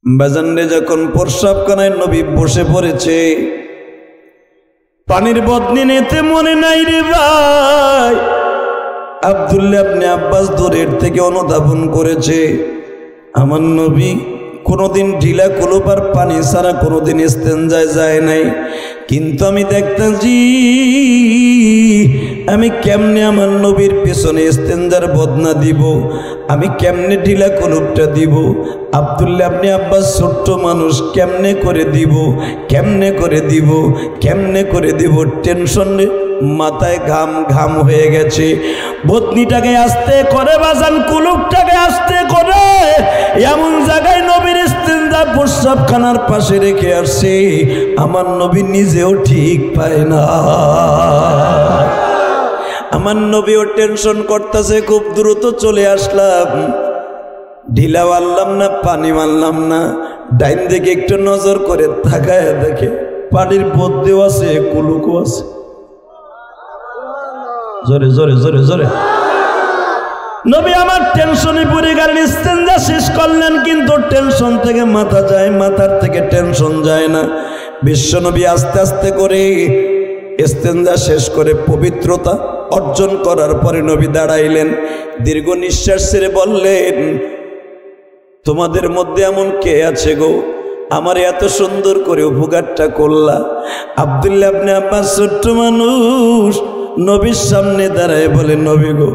বাজানরে যখন প্রস্রাবখানায় নবী বসে পড়েছে, পানির বদনি নিতে মনে নাই রে ভাই। আব্দুল্লাহ ইবনে আব্বাস দূরের থেকে অনুধাবন করেছে, আমার নবী কোনোদিন ঢিলা কলপার পানি ছাড়া কোনোদিন ইস্তেঞ্জায় যায় নাই। কিন্তু আমি দেখতেছি আমি কেমনে আমার নবীর পেছনে ইস্তেঞ্জার বদনা দিব, আমি কেমনে ঢিলা কলপটা দিব। আব্দুল্লাহ ইবনে আব্বাস ছোট্ট মানুষ, কেমনে করে দিব, কেমনে করে দিব, কেমনে করে দিব, টেনশনে মাথায় ঘাম ঘাম হয়ে গেছে। বদনিটাকে আস্তে করে বাজান, কুলুপটাকে আস্তে করে এমন জায়গায় নবীর ইস্তেঞ্জা প্রস্রাবখানার পাশে রেখে আসছে, আমার নবী নিজেও ঠিক পায় না। আমার নবীও টেনশন করতেছে, খুব দ্রুত চলে আসলাম, ঢিলা মারলাম না, পানি মারলাম না। ডাইন দিকে একটু নজর করে তাকায় দেখে পানির বদনিও আছে, কুলুকও আছে। জোরে জোরে জোরে জোরে। নবী আমার টেনশনে পড়ে গেলেন, ইস্তেঞ্জা শেষ করলেন, কিন্তু টেনশন থেকে মাথা যায়, মাথার থেকে টেনশন যায় না। বিশ্বনবী আস্তে আস্তে করে ইস্তেঞ্জা শেষ করে পবিত্রতা অর্জন করার পরে নবী দাঁড়াইলেন, দীর্ঘ নিঃশ্বাস ছেড়ে বললেন, তোমাদের মধ্যে এমন কে আছে গো আমার এত সুন্দর করে উপকারটা করলা? আব্দুল্লাহ ইবনে আব্বাস ছোট্ট মানুষ, নবীর সামনে দাঁড়ায় বলে, নবী গো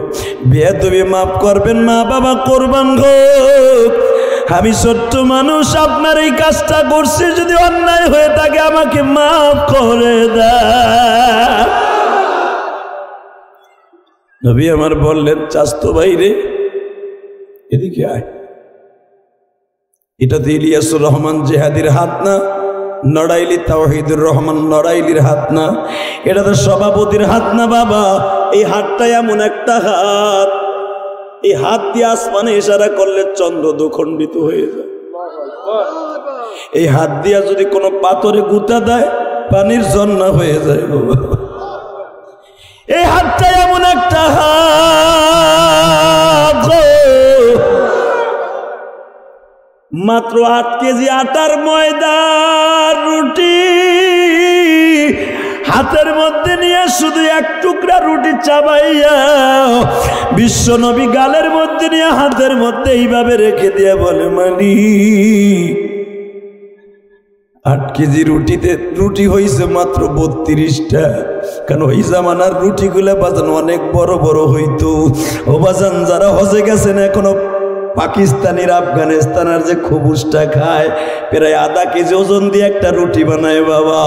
বেয়াদবি মাফ করবেন, মা বাবা কোরবান হোক, আমি ছোট্ট মানুষ, আপনার এই কাজটা করছি, যদি অন্যায় হয়ে থাকে আমাকে মাফ করে দেন। নবী আমার বললেন, চাস্তো ভাই রে এদিকে আয়। এটা তো ইলিয়াসুর রহমান জেহাদির হাত না, নড়াইলি তাওহীদুর রহমান নড়াইলির হাত না, এটা তো সভাপতির হাত না বাবা। এই হাতটা এমন একটা হাত, এই হাত দিয়ে আসমানে ইশারা করলে চন্দ্র দুখণ্ডিত হয়ে যায়। এই হাত দিয়া যদি কোনো পাথরে গুতা দেয় পানির ঝর্ণা হয়ে যায় বাবা। এই হাতটা এমন একটা হাত, মাত্র 8 কেজি আটার ময়দার রুটি হাতের মধ্যে নিয়ে শুধু এক টুকরা রুটি চাবাইয়া বিশ্বনবী গালের মধ্যে নিয়ে হাতের মধ্যে এইভাবে রেখে দিয়ে বলে, মালিক 8 কেজি রুটিতে রুটি হয়েছে মাত্র 32টা। কেন ওই জামানার রুটিগুলা বাজান অনেক বড় বড় হইতো। ও বাজান যারা হজে গেছেন এখনো পাকিস্তানের আফগানিস্তানের যে খবুজটা খায়, প্রায় আধা কেজি ওজন দিয়ে একটা রুটি বানায় বাবা।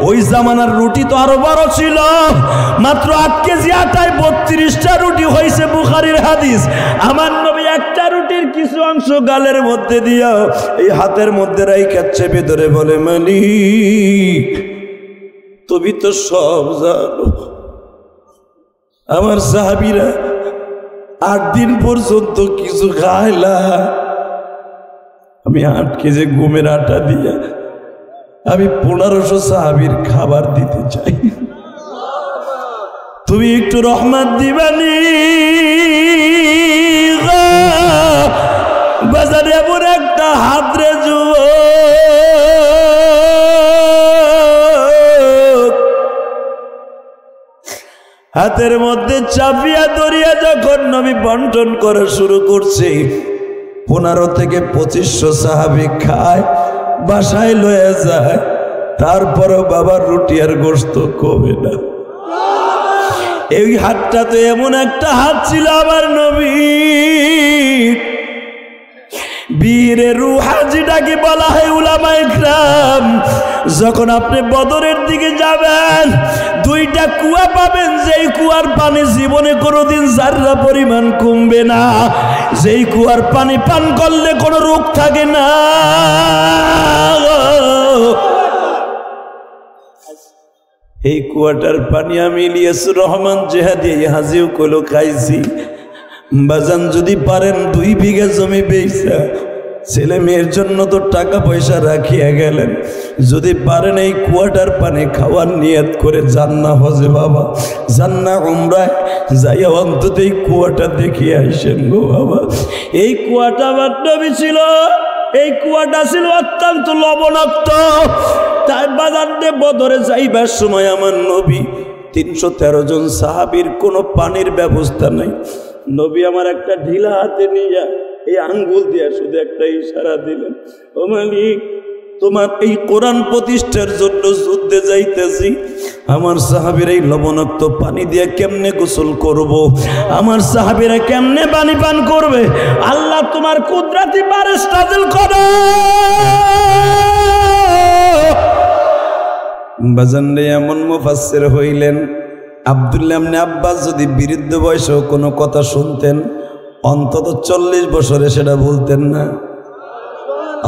ওই জামানার রুটি তো আরো বড় ছিল, মাত্র 8 কেজি আটায় 32টা রুটি হয়েছে, বুখারীর হাদিস। আমার নবী একটা রুটির কিছু অংশ গালের মধ্যে দিয়া এই হাতের মধ্যে রাইখা চেপে ধরে বলে, মালিক তুমি তো সব জানো। আমার সাহাবীরা 8 দিন পর্যন্ত কিছু খাইলা, আমি 8 কেজি গমের আটা দিয়া আমি 1500 সাহাবীর খাবার দিতে চাই, তুমি একটু রহমত দিবানি। বাজারে এমন একটা হাত রে হাতের মধ্যে চাপিয়া ধরিয়া যখন নবী বন্টন করা শুরু করছে, 1500 থেকে 2500 সাহাবী খায়, বাসায় লয়ে যায়, তারপরও বাবার রুটি আর গোশত কমে না। এই হাতটা তো এমন একটা হাত ছিল আমার নবী, বীরে রুহা যেটাকে বলা হয় উলামায়ে কেরাম। যখন আপনি বদরের দিকে যাবেন 2টা কুয়া পাবেন, যেই কুয়ার পানি জীবনে কোনোদিন যাররা পরিমাণ কমবে না, যেই কুয়ার পানি পান করলে কোনো রোগ থাকে না। এই কুয়াটার পানি আমি ইলিয়াসুর রহমান জেহাদি হাজিও কইলো খাইছি। বাজান যদি পারেন 2 বিঘা জমি বেচা ছেলে মেয়ের জন্য তো টাকা পয়সা রাখিয়া গেলেন, যদি পারেন এই কুয়াটার পানি খাওয়ার নিয়ত করে জান্না হজে বাবা, জান্না উমরায় যাইয়া অন্তত এই কুয়াটা দেখিয়ে আইসেন গো বাবা। এই কুয়াটা আমার নবী ছিল এই কুয়াটা ছিল অত্যন্ত লবণাক্ত। তাই বাজার দিয়ে বদরে যাইবার সময় আমার নবী 313 জন সাহাবীর কোনো পানির ব্যবস্থা নাই। নবী আমার একটা ঢিলা হাতে নিয়ে এই আঙ্গুল দিয়ে শুধু একটা ইশারা দিলেন, ও মালিক তোমার এই কোরআন প্রতিষ্ঠার জন্য যুদ্ধে যাইতেছি, আমার সাহাবীরা এই লবণাক্ত পানি দিয়ে কেমনে গোসল করব, আমার সাহাবীরা কেমনে পানি পান করবে, আল্লাহ তোমার কুদরতি বারিশ নাযিল করো। বাজানরে এমন মুফাসসির হইলেন, আব্দুল্লাহ ইবনে আব্বাস যদি বৃদ্ধ বয়সেও কোনো কথা শুনতেন অন্তত 40 বছরে সেটা বলতেন না।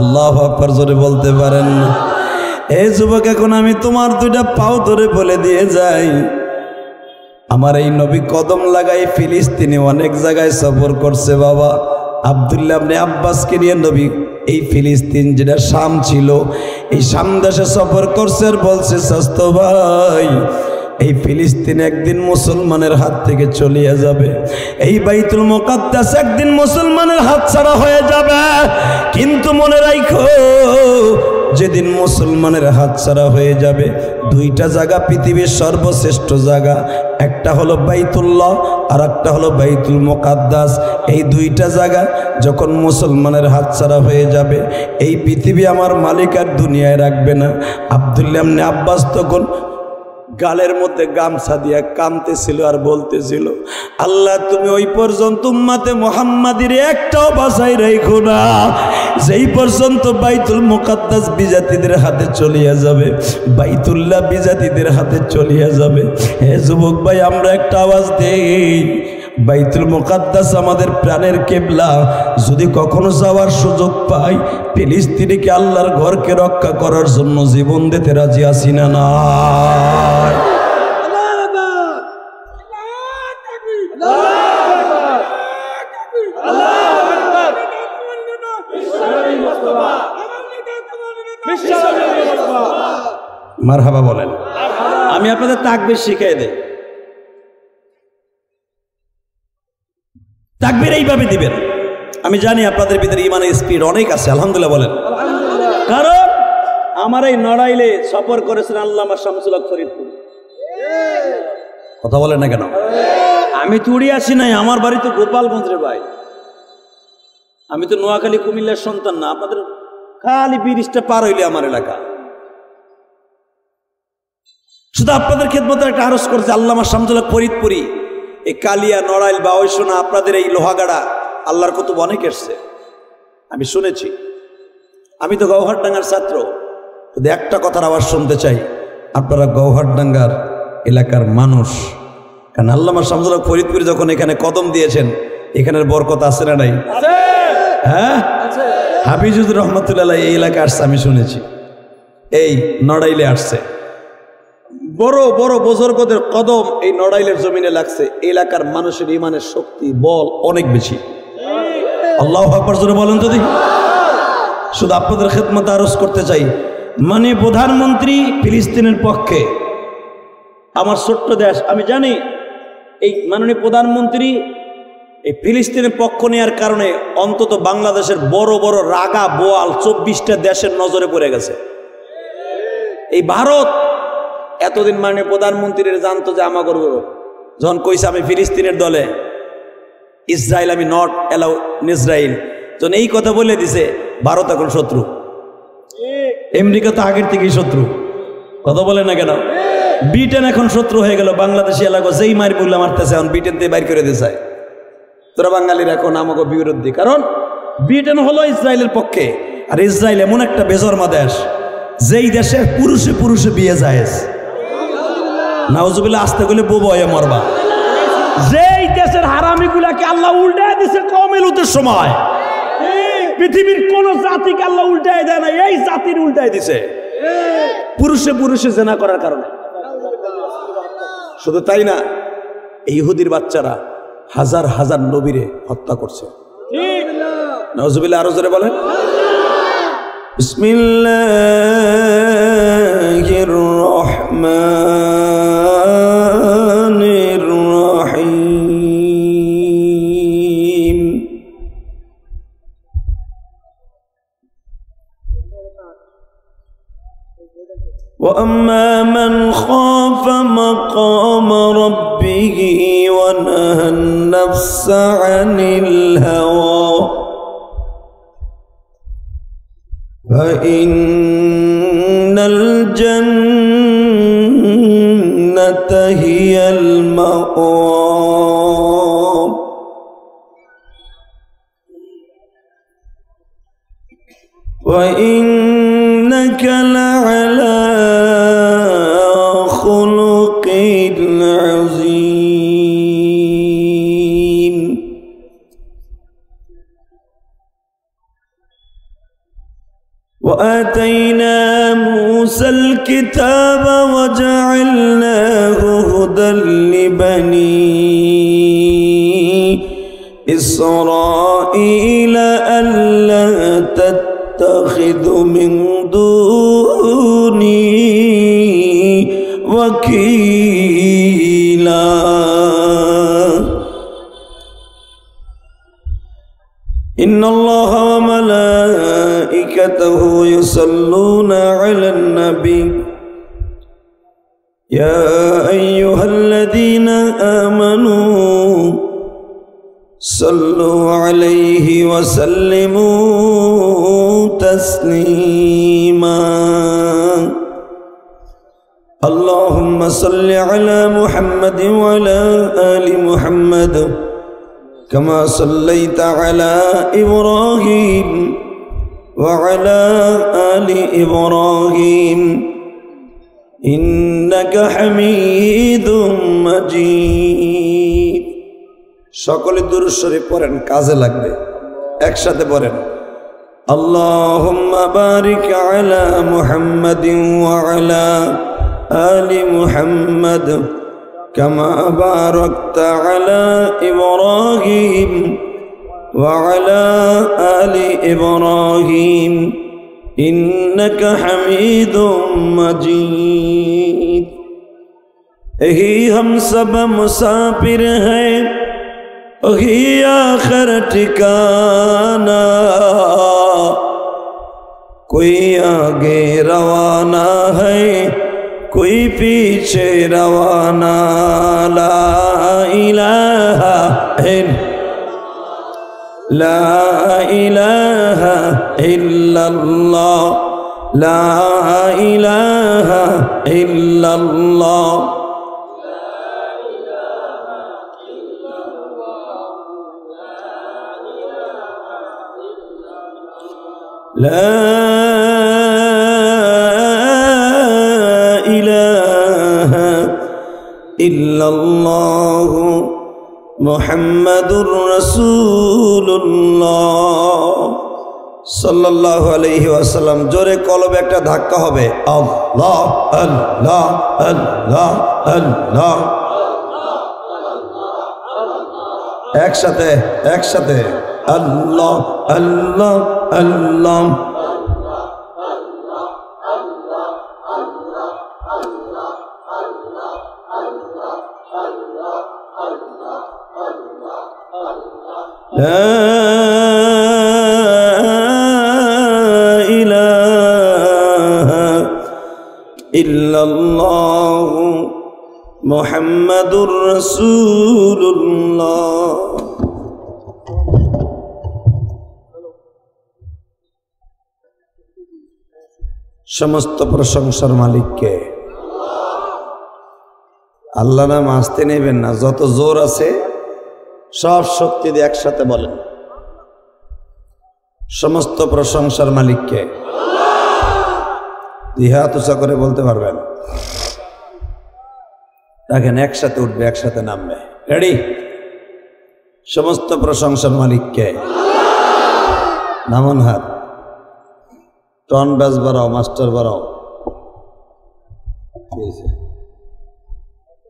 আল্লাহু আকবার জোরে বলতে পারেন না? এই যুবক, এখন আমি তোমার দুইটা পাও ধরে বলে দিয়ে যাই, আমার এই নবী কদম লাগাই ফিলিস্তিনে অনেক জায়গায় সফর করছে বাবা। আব্দুল্লাহ ইবনে আব্বাসকে নিয়ে নবী এই ফিলিস্তিন যেটা শাম ছিল, এই শাম দেশে সফর করছে আর বলছে, স্বাস্থ্য ভাই এই ফিলিস্তিন একদিন মুসলমানের হাত থেকে চলিয়ে যাবে, এই বাইতুল মুকাদ্দাস একদিন মুসলমানের হাত ছাড়া হয়ে যাবে, কিন্তু মনে রাখো যেদিন মুসলমানের হাত ছাড়া হয়ে যাবে দুইটা জায়গা পৃথিবীর সর্বশ্রেষ্ঠ জায়গা, একটা হলো বাইতুল্লাহ আর একটা হলো বাইতুল মুকাদ্দাস। এই দুইটা জায়গা যখন মুসলমানের হাত ছাড়া হয়ে যাবে এই পৃথিবী আমার মালিক আর দুনিয়ায় রাখবে না। আব্দুল্লাহ ইবনে আব্বাস তখন গালের মধ্যে গামছা দিয়া কাঁদতেছিল আর বলতেছিল, আল্লাহ তুমি ওই পর্যন্ত উম্মতে মুহাম্মাদির একটাও বাঁচাই রাখো না, যেই পর্যন্ত বাইতুল মুকাদ্দাস বিজাতিদের হাতে চলিয়া যাবে, বাইতুল্লাহ বিজাতিদের হাতে চলিয়া যাবে। হে যুবক ভাই, আমরা একটা আওয়াজ দেই, বাইতুল মুকাদ্দাস আমাদের প্রাণের কিবলা, যদি কখনো যাওয়ার সুযোগ পাই ফিলিস্তিনিকে আল্লাহর ঘরকে রক্ষা করার জন্য জীবন দিতে রাজি আছি না না? মারহাবা বলেন। আমি আপনাদের তাকবীর শিখিয়ে দেই। তাকবীর এইভাবে দিবেন। আমি জানি আপনাদের ভিতরে ইমানের স্পিড অনেক আছে, আলহামদুলিল্লাহ বলেন। কারণ আমার এই নড়াইলে সফর করেছেন আল্লামা শামসুল হক ফরিদপুর। কথা বলেন না কেন? আমি তো উড়ে আসি নাই, আমার বাড়ি তো গোপালগঞ্জের ভাই, আমি তো নোয়াখালী কুমিল্লার সন্তান না। আপনাদের খালি ব্রিজটা পার হইলে আমার এলাকা। শুধু আপনাদের খেদমতে একটা আরজ করছে আল্লামা শামসুল হক ফরিদপুরি, এই কালিয়া নড়াইল বা ওই শোনা আপনাদের এই লোহাগাড়া আল্লাহর কুতুব অনেক এসছে, আমি শুনেছি। আমি তো গৌহারডাঙ্গার ছাত্র, যদি একটা কথার আওয়াজ শুনতে চাই, আপনারা গৌহারডাঙ্গার এলাকার মানুষ, কারণ আল্লামা শামসুল হক ফরিদপুরি যখন এখানে কদম দিয়েছেন, এখানের বরকত আছে না নাই? হ্যাঁ, হাফিজুর রহমতুল্লাহ এই এলাকা আসছে, আমি শুনেছি। এই নড়াইলে আসছে, বড় বড় বুজুর্গদের কদম এই নড়াইলের জমিনে লাগছে। এলাকার মানুষের ইমানের শক্তি বল অনেক বেশি। আল্লাহু আকবার জোরে বলেন তো দেখি। শুধু আপনাদের খেদমতে আরজ করতে চাই, মানে প্রধানমন্ত্রী ফিলিস্তিনের পক্ষে, আমার ছোট্ট দেশ, আমি জানি এই মাননীয় প্রধানমন্ত্রী এই ফিলিস্তিনের পক্ষ নেওয়ার কারণে অন্তত বাংলাদেশের বড় বড় রাগা বোয়াল 24টা দেশের নজরে পড়ে গেছে। এই ভারত এতদিন মাননীয় প্রধানমন্ত্রীর জানতো যে আমা করবো, যখন কইছে আমি ফিলিস্তিনের দলে, ইসরায়েল আমি নট অ্যালাউ ইসরায়েল, যখন এই কথা বলে দিছে, ভারত এখন শত্রু। আমেরিকা তো আগের থেকেই শত্রু, কথা বলে না কেন? ব্রিটেন এখন শত্রু হয়ে গেল। বাংলাদেশি এলাকা যেই মার বললে মারতেছে, এখন ব্রিটেন থেকে বাইর করে দিতে চায়। তোরা বাঙালির এখন আমাকে বিরোধী, কারণ ব্রিটেন হলো ইসরায়েলের পক্ষে, আর ইসরায়েল এমন একটা বেজন্মা দেশ, যেই দেশে পুরুষে পুরুষে বিয়ে যায়, নাউজুবিল্লাহ আসতে গেলে বউ বয়ে মরবা। যেই দেশের হারামিগুলাকে আল্লাহ উল্টায় দিছে কওমে লূতের সময়, পৃথিবীর কোন জাতিকে আল্লাহ উল্টায় দেয় না, এই জাতির উল্টায় দিছে পুরুষে পুরুষে জেনা করার কারণে। শুধু তাই না, এই ইহুদির বাচ্চারা হাজার হাজার নবীরে হত্যা করছে। নাউজুবিল্লাহ, আরো জোরে বলেন। বিসমিল্লাহির রহমানির রহিম। وأما من خاف مقام ربه ونهى النفس عن الهوى فإن الجنة هي المأوى وإنك لعلى خلق عظيم وآتينا موسى الكتاب وجعلناه هدى لبني إسرائيل ألا تتخذ من دوني وكيلا إن الله وملائكته يصلون على النبي يا أيها الذين آمنوا صلوا عليه وسلموا تسليما اللهم صل على محمد وعلى آل محمد كما صليت على إبراهيم وعلى آل إبراهيم إنك حميد مجيد সকলে দুরূদ শরীফ পড়েন কাজে লাগবে একসাথে পড়েন আল্লাহুম্মা বারিক আলা মুহাম্মাদিন ওয়া আলা আলি মুহাম্মাদ কামা বারাকতা আলা ইব্রাহিম ওয়া আলা আলি ইব্রাহিম ইন্নাকা হামিদুম মাজিদ यही हम सब मुसाफिर हैं वही आखिर ठिकाना कोई आगे रवाना है कोई पीछे रवाना ला इलाहा इल्लल्लाह ला इलाहा इल्लल्लाह لا إله إلا الله محمد رسول الله সাল্লাল্লাহু আলাইহি ওয়াসাল্লাম জোরে কলবে একটা ধাক্কা হবে আল্লাহ আল্লাহ আল্লাহ আল্লাহ একসাথে একসাথে আল্লাহ আল্লাহ আল্লাহ لا إله إلا الله محمد رسول الله সমস্ত প্রশংসার মালিক কে? আল্লাহ নাম আসতে নেবেন না, যত জোর আছে সব শক্তি দিয়ে একসাথে বলেন সমস্ত প্রশংসার মালিক কে? হাত উঁচা করে বলতে পারবেন? দেখেন একসাথে উঠবে একসাথে নামবে। রেডি? সমস্ত প্রশংসার মালিক কে? নামন হাত। টন ব্যাস বাড়াও, মাস্টার বাড়াও।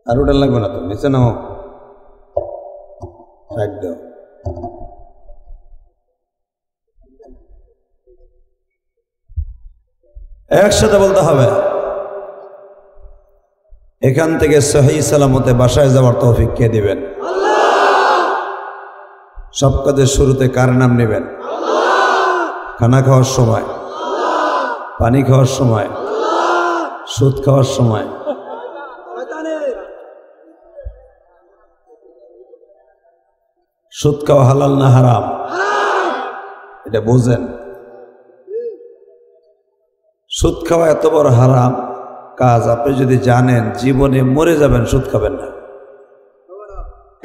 আর ওটা লাগবে না তো, নিচে নাও, রাখ দাও। একসাথে বলতে হবে। এখান থেকে সহি সালামতে বাসায় যাওয়ার তৌফিক কে দিবেন? সব কাজের শুরুতে কার নাম নেবেন? খানা খাওয়ার সময়, পানি খাওয়ার সময়, সুদ খাওয়ার সময়। সুদ খাওয়া হালাল না হারাম এটা বোঝেন। সুদ খাওয়া এত বড় হারাম কাজ, আপনি যদি জানেন জীবনে মরে যাবেন, সুদ খাবেন না।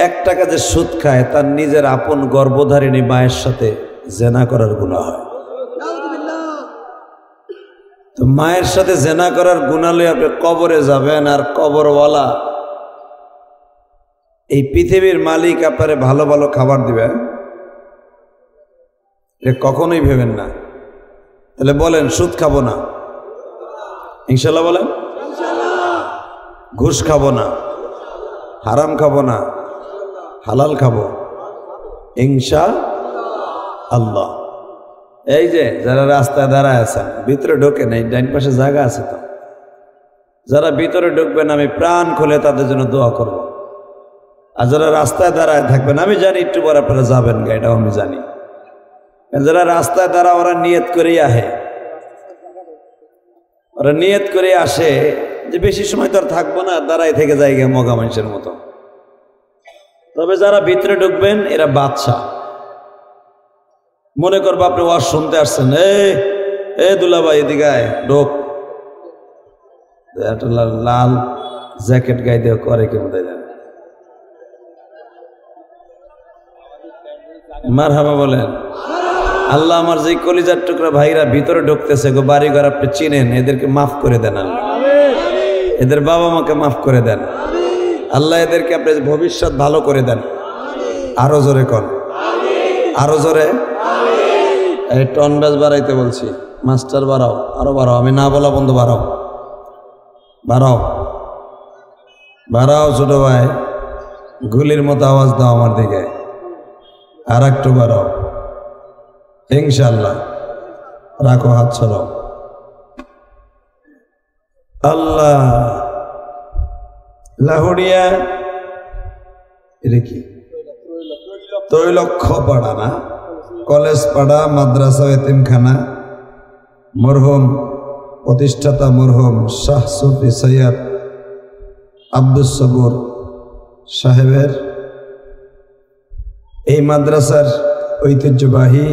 একটা কাজে সুদ খায় তার নিজের আপন গর্ভধারিণী মায়ের সাথে জেনা করার গুনাহ হয়। তো মায়ের সাথে জেনা করার গুনাহ লয়ে আপনি কবরে যাবেন, আর কবরওয়ালা এই পৃথিবীর মালিক আপনারে ভালো ভালো খাবার দিবে, এটা কখনোই ভেবেন না। তাহলে বলেন সুদ খাবো না, ইনশাল্লাহ বলেন। ঘুষ খাবো না, হারাম খাবো না, হালাল খাবো ইনশাআল্লাহ। এই যে যারা রাস্তায় দাঁড়ায় আছেন, ভিতরে ঢোকে নাই, ডাইন পাশে জায়গা আছে তো, যারা ভিতরে ঢুকবেন আমি প্রাণ খুলে তাদের জন্য দোয়া করব। আর যারা রাস্তায় দাঁড়ায় থাকবেন, আমি জানি একটু পর আপনারা যাবেন গা, এটাও আমি জানি। যারা রাস্তায় দাঁড়া ওরা নিয়ত করেই আহে, ওরা নিয়ত করে আসে যে বেশি সময় তো আর থাকবো না, দাঁড়াই থেকে যায় গিয়ে মগা মানুষের মতো। তবে যারা ভিতরে ঢুকবেন এরা বাদশা। মনে করবো আপনি ওয়াজ শুনতে আসছেন, এ দুলাভাই এদিকে আয়, ঢোক। একটা লাল জ্যাকেট গায়ে দিয়ে করে কেমন তাই জানেন। মারহাবা বলেন। আল্লাহ আমার যে কলিজার টুকরা ভাইরা ভিতরে ঢুকতেছে গো, বাড়ি ঘর আপনি চিনেন, এদেরকে মাফ করে দেন আল্লাহ, এদের বাবা মাকে মাফ করে দেন আল্লাহ, এদেরকে আপনি ভবিষ্যৎ ভালো করে দেন। আরো জোরে কর, আরো জোরে। এই টন ব্যাস বাড়াইতে বলছি, মাস্টার বাড়াও, আরো বাড়াও, আমি না বলা বন্ধু বাড়াও, বাড়াও, বাড়াও ছোট ভাই, গুলির মতো আওয়াজ দাও আমার দিকে, আর একটু বাড়াও ইনশাআল্লাহ। রাখো হাত ছড়াও। আল্লাহ লাহুড়িয়া এটা কি? তৈলক্ষ পাড়া না, কলেজ পাড়া, মাদ্রাসা, এতিমখানা, মরহুম প্রতিষ্ঠাতা মরহুম শাহ সুফি সৈয়দ আব্দুস সবুর সাহেবের এই মাদ্রাসার ঐতিহ্যবাহী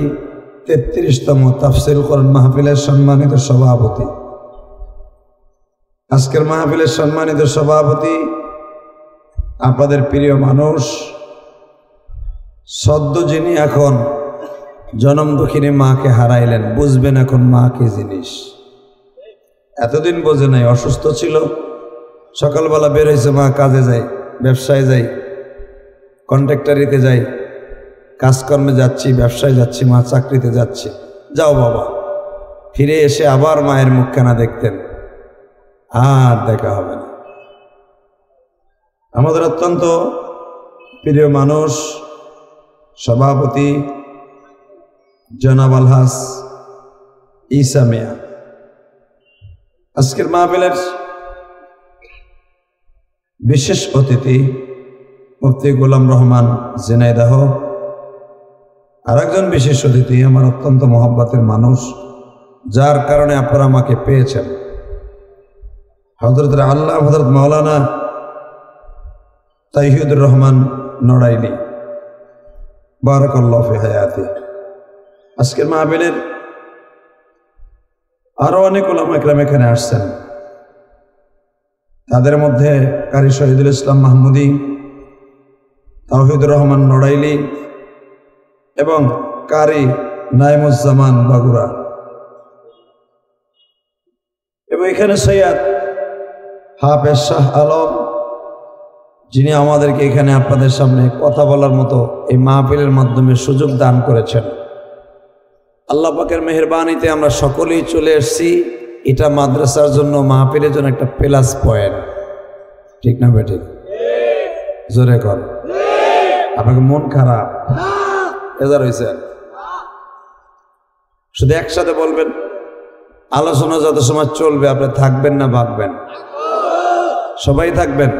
৩৩তম তাফসীর কোরআন মাহফিলের সম্মানিত সভাপতি, আজকের মাহফিলের সম্মানিত সভাপতি, আপনাদের প্রিয় মানুষ, সদ্য যিনি এখন জনম দুঃখিনী মাকে হারাইলেন, বুঝবেন এখন মা কি জিনিস। এতদিন বোঝে নাই, অসুস্থ ছিল, সকালবেলা বের হয়েছে মা, কাজে যাই, ব্যবসায় যাই, কন্ট্রাক্টরিতে যাই, কাজকর্মে যাচ্ছি, ব্যবসায় যাচ্ছি, মা চাকরিতে যাচ্ছি। যাও বাবা, ফিরে এসে আবার মায়ের মুখখানা দেখতেন, আর দেখা হবে না। আমাদের অত্যন্ত প্রিয় মানুষ, সভাপতি জনাব আলহাজ ঈসা মিয়া, আজকের মাহফিলের বিশেষ অতিথি মুফতি গোলাম রহমান ঝিনাইদহ, আর একজন বিশেষ অতিথি আমার অত্যন্ত মহব্বতের মানুষ, যার কারণে আপনারা আমাকে পেয়েছেন, হযরত আল্লাহ হযরত মাওলানা তাইহিদুর রহমান নড়াইলি, বারাকাল্লাহু ফি হায়াতি। আজকের মাহফিলের আরো অনেক উলামা ইকরাম এখানে আসছেন, তাদের মধ্যে কারি শহীদুল ইসলাম মাহমুদী, তাওহিদুর রহমান নড়াইলি এবং কারি নাইমুজ্জামান বাগুরা, এবং এখানে সৈয়দ হাফেজ শাহ আলম, যিনি আমাদেরকে এখানে আপনাদের সামনে কথা বলার মতো এই মাহফিলের মাধ্যমে সুযোগ দান করেছেন। আল্লাহ পাকের মেহেরবানিতে আমরা সকলেই চলে এসেছি। এটা মাদ্রাসার জন্য, মাহফিলের জন্য একটা প্লাস পয়েন্ট, ঠিক না বেঠিক? জোরে কর। আপনাকে মন খারাপ এজার হয়েছে, শুধু একসাথে বলবেন। আলোচনা যত সময় চলবে আপনি থাকবেন না ভাগবেন? সবাই থাকবেন।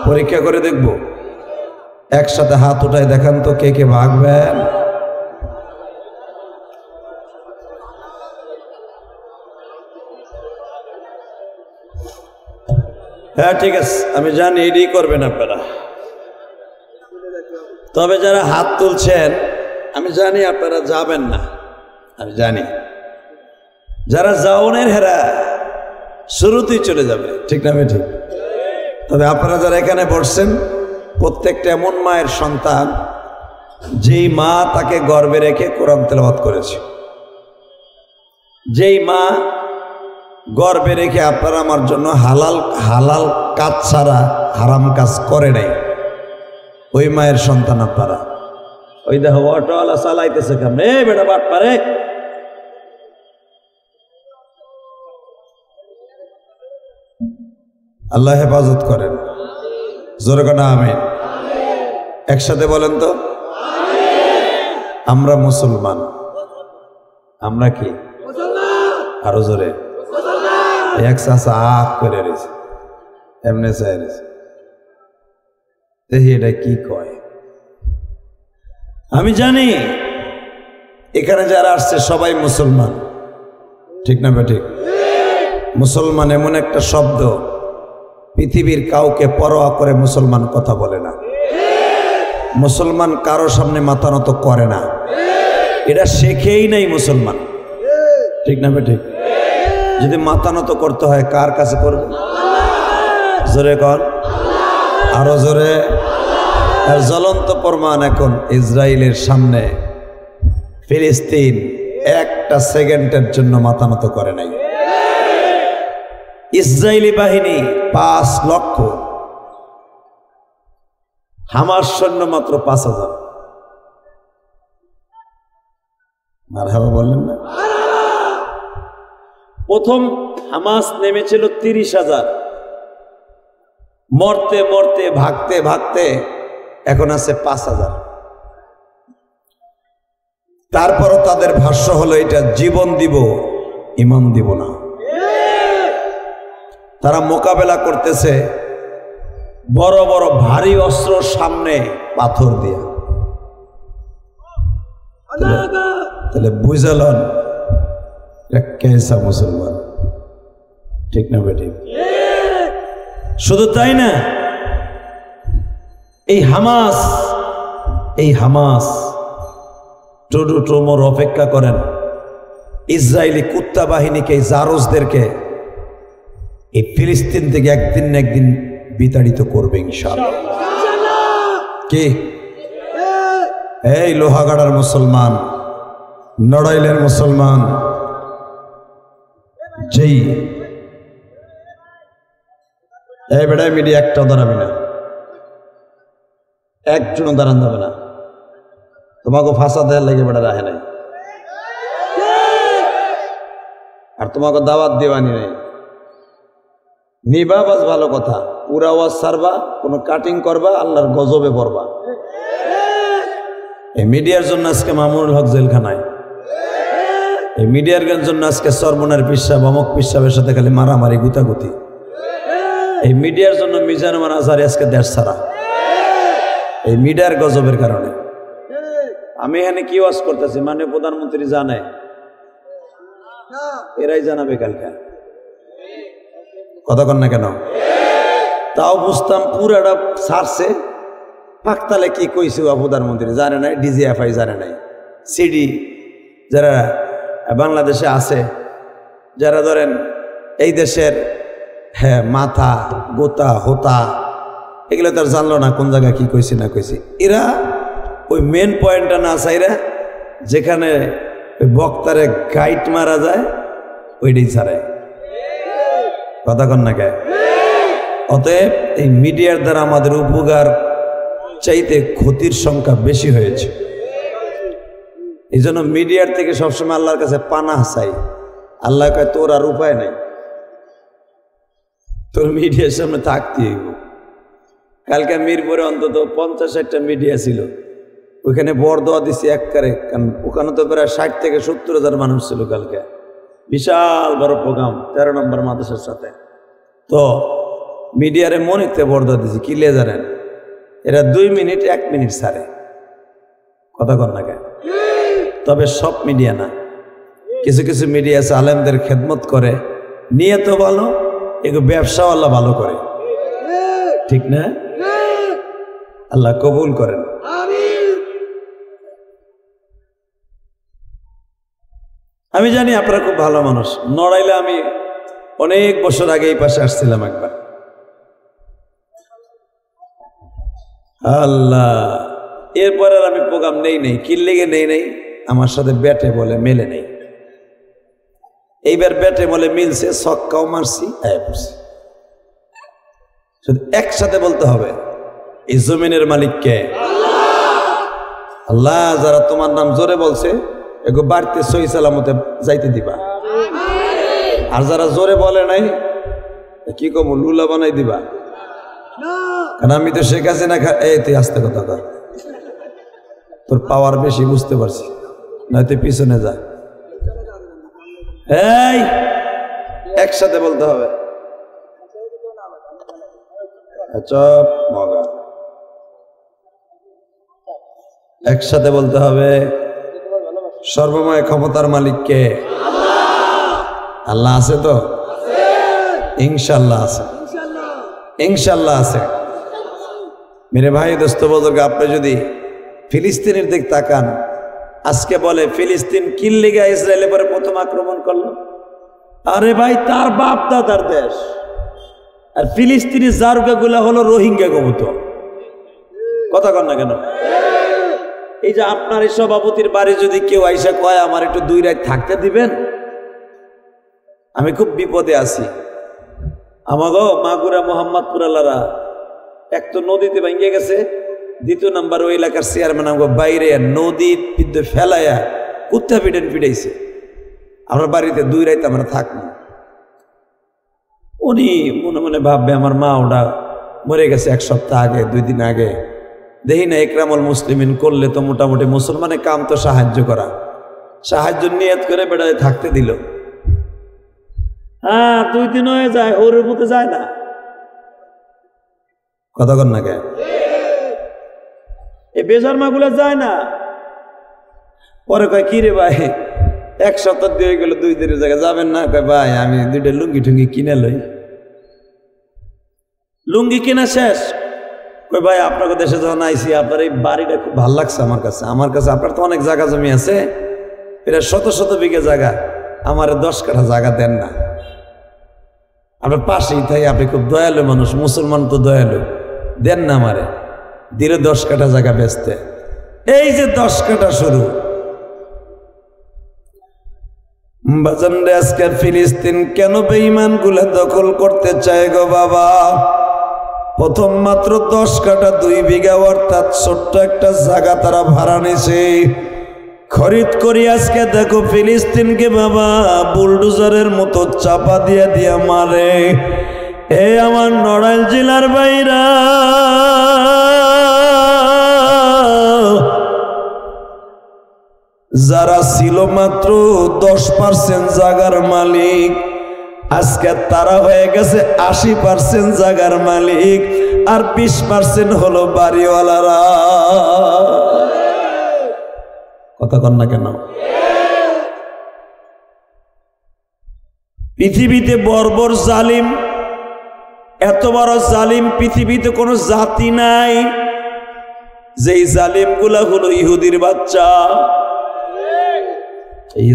পরীক্ষা করে দেখব, একসাথে হাত উঠায় দেখান তো কে কে ভাগবেন। হ্যাঁ ঠিক আছে, আমি জানি এটাই করবেন আপনারা। তবে যারা হাত তুলছেন আমি জানি আপনারা যাবেন না, আমি জানি। যারা যাওনের হেরা শুরুতেই চলে যাবে, ঠিক না ঠিক? তবে আপনারা যারা এখানে বসছেন প্রত্যেকটা এমন মায়ের সন্তান যেই মা তাকে গর্ভে রেখে কোরআন তেলাওয়াত করেছে, যেই মা গর্ভে রেখে আপনারা আমার জন্য হালাল হালাল কাজ ছাড়া হারাম কাজ করে নাই, ওই মায়ের সন্তান আপনারা। ওই দেখো অটোওয়ালা চালাইতেছে কেমন, বেটা বাট পারে। আল্লাহ হেফাজত করেন, জোরে কোন আমিন। একসাথে বলেন তো, আমরা মুসলমান। আমরা কি? আরো জোরে। এক চাষা আখ করে রয়েছে, এমনি চাই রয়েছে, দেখি এটা কি কয়। আমি জানি এখানে যারা আসছে সবাই মুসলমান, ঠিক না ঠিক? মুসলমান এমন একটা শব্দ পৃথিবীর কাউকে পরোয়া করে মুসলমান কথা বলে না, মুসলমান কারো সামনে মাথা নত করে না, এটা শেখেই নাই মুসলমান, ঠিক না ঠিক? যদি মাথা নত করতে হয় কার কাছে করবে? জোরে কর, আরো জোরে। আর জ্বলন্ত প্রমাণ এখন ইসরায়েলের সামনে ফিলিস্তিন একটা সেকেন্ডের জন্য মাথা নত করে নাই। ইসরায়েলি বাহিনী 5 লক্ষ, হামাস সৈন্য মাত্র 5,000। মারহাবা বললেন না? প্রথম হামাস নেমেছিল 30,000, মরতে মরতে ভাগতে ভাগতে এখন আছে 5,000। তারপরও তাদের ভাষ্য হলো এটা জীবন দিব, ইমান দিব না। তারা মোকাবেলা করতেছে বড় বড় ভারী অস্ত্র, সামনে পাথর দিয়া। তাহলে বুঝালেন কেসা মুসলমান, ঠিক না বেঠিক? শুধু তাই না, এই হামাস টুডু টুমোর অপেক্ষা করেন ইসরায়েলি কুত্তা বাহিনীকে, জারজদেরকে এই ফিলিস্তিন থেকে একদিন না একদিন বিতাড়িত করবে ইনশাআল্লাহ। কি এই লোহাগাড়ার মুসলমান, নড়াইলের মুসলমান, যেই এই বেড়ায় মিডিয়া একটাও দাঁড়াবে না, একজনও দাঁড়ান যাবে না। তোমাকে ফাঁসা দেওয়ার লেগে বেড়া রাখে নাই, আর তোমাকে দাওয়াত দেওয়ানি নেই। নিবা বাস ভালো কথা, পুরা ওয়াজ সারবা, কোনো কাটিং করবা, আল্লাহর গজবে পড়বা। এই মিডিয়ার জন্য আজকে মামুনুল হক জেলখানায়, এই মিডিয়ার জন্য আজকে সরমনের পিসাব, অমক পিসাবের সাথে খালি মারামারি গুতাগুতি। এই মিডিয়ার জন্য মিজানুর আজহারি আজকে দেশ ছাড়া, এই মিডিয়ার গজবের কারণে। আমি এখানে কি ওয়াজ করতেছি মাননীয় প্রধানমন্ত্রী জানে, এরাই জানাবে কালকে, কথা কন না কেন? তাও বুঝতাম পুরাটা ছাড়ছে, পাকতালে কি কইছে প্রধানমন্ত্রী জানে নাই, ডিজিএফআই জানে নাই, সিডি যারা বাংলাদেশে আছে, যারা ধরেন এই দেশের হ্যাঁ মাথা গোতা হোতা, এগুলো তার জানলো না কোন জায়গায় কি কইছি না কইছি। এরা ওই মেন পয়েন্টটা না চাইরা যেখানে ওই বক্তারে গাইড মারা যায় ওইটাই ছাড়ে, কথা কন না কে? অতএব এই মিডিয়ার দ্বারা আমাদের উপকার চাইতে ক্ষতির সংখ্যা বেশি হয়েছে। এই জন্য মিডিয়ার থেকে সবসময় আল্লাহর কাছে পানাহ চাই। আল্লাহ কয় তোর আর উপায় নাই, তোর মিডিয়ার সামনে থাকতে হইব। কালকে মিরপুরে অন্তত 50-60টা মিডিয়া ছিল, ওইখানে বরদোয়া দিছি একবারে, কারণ ওখানে তো প্রায় 60 থেকে 70,000 মানুষ ছিল কালকে, বিশাল বড় প্রোগ্রাম 13 নম্বর মাদ্রাসার সাথে। তো মিডিয়ারে মনিতে বরদোয়া দিছি, কি লে জানেন? এরা 2 মিনিট 1 মিনিট ছাড়ে, কথা কন না কেন? তবে সব মিডিয়া না, কিছু কিছু মিডিয়া আছে আলেমদের খেদমত করে, নিয়ে তো ভালো, এগুলো ব্যবসাওয়ালা ভালো করে, ঠিক না? আল্লাহ কবুল করেন। আমি জানি আপনারা খুব ভালো মানুষ। নড়াইলে আমি অনেক বছর আগে এই পাশে আসছিলাম একবার। আল্লাহ, এরপর আর আমি প্রোগ্রাম নেই কি লেগে নেই আমার সাথে ব্যাটে বলে মেলে নেই। এইবার ব্যাটে বলে মিলছে, ছক্কাও মারছি, শুধু একসাথে বলতে হবে এই জমিনের মালিক কে? আল্লাহ। যারা তোমার নাম জোরে বলছে এগো বাড়িতে সহি সালামতে যাইতে দিবা, আর যারা জোরে বলে নাই কি কম লুলা বানাই দিবা। কারণ আমি তো শেখ হাসিনা এই তুই আস্তে কথা কর, তোর পাওয়ার বেশি বুঝতে পারছি, নয়তো পিছনে যা। এই একসাথে বলতে হবে, চপ মগা, একসাথে বলতে হবে সর্বময় ক্ষমতার মালিক কে? আল্লাহ আছে তো? ইনশাল্লাহ আছে, ইনশাল্লাহ আছে। মেরে ভাই দোস্ত বুজুর্গ, আপনি যদি ফিলিস্তিনের দিক তাকান, আজকে বলে ফিলিস্তিন কি লিগা ইসরায়েলের পরে প্রথম আক্রমণ করলো? আরে ভাই, তার বাপ দাদার দেশ। আর ফিলিস্তিনি জারুকা গুলা হলো রোহিঙ্গা কবুতর। কথা কন না কেন? এই যে আপনার এই সভাপতির বাড়ি যদি কেউ আইসা কয় আমার একটু 2 রাত থাকতে দিবেন, আমি খুব বিপদে আছি। আমাগো মাগুরা মোহাম্মদপুর আলারা এক তো নদীতে ভেঙে গেছে, 2 নাম্বার ওই এলাকার চেয়ারম্যান আমাকে বাইরে নদীর বিদ্যুৎ ফেলাইয়া কুত্তা পিটাইছে। আমার বাড়িতে 2 রাত আমরা থাকবো। উনি মনে মনে ভাববে আমার মা ওটা মরে গেছে 1 সপ্তাহ আগে, 2 দিন আগে। দেখি না একরামুল মুসলিমিন করলে তো মোটামুটি মুসলমানের কাম তো সাহায্য করা, সাহায্য নিয়ত করে বেড়ায় থাকতে দিল। হ্যাঁ, 2 দিন হয়ে যায়, ওর মধ্যে যায় না। কথা কন না কে? এই বেজারমা গুলা যায় না। পরে কয় কি রে ভাই, 1 সপ্তাহ দিয়ে গেল, 2 দিনের জায়গায় যাবেন না? কয় ভাই আমি 2টা লুঙ্গি টুঙ্গি কিনে লই। লুঙ্গি কিনা শেষ, কই ভাই আপনার দেশে যখন আইসি আপনার এই বাড়িটা খুব ভালো লাগছে আমার কাছে আপনার তো অনেক জায়গা জমি আছে, এটা শত বিঘা জায়গা, আমার 10 কাঠা জায়গা দেন না? আপনার পাশেই তাই, আপনি খুব দয়ালু মানুষ, মুসলমান তো দয়ালু, দেন না আমারে। দিলে 10 কাঠা জায়গা বেচতে। এই যে 10 কাঠা শুরু। বাজানরে আজকের ফিলিস্তিন কেন বেঈমান গুলা দখল করতে চায় গো বাবা? প্রথম মাত্র 10 কাঠা 2 বিঘা অর্থাৎ ছোট্ট একটা জায়গা তারা ভাড়া নিছে, খরিদ করি। আজকে দেখো ফিলিস্তিনকে বাবা বুলডোজারের মতো চাপা দিয়া মারে। এ আমার নড়াইল জেলার বাইরা, যারা ছিল মাত্র 10% জায়গার মালিক, আজকে তারা হয়ে গেছে 80% জায়গার মালিক, আর 20% হলো বাড়িওয়ালারা। কথা কন না কেন? পৃথিবীতে বর্বর জালিম, এত বড় জালিম পৃথিবীতে কোনো জাতি নাই। যেই জালিম গুলা হলো ইহুদির বাচ্চা,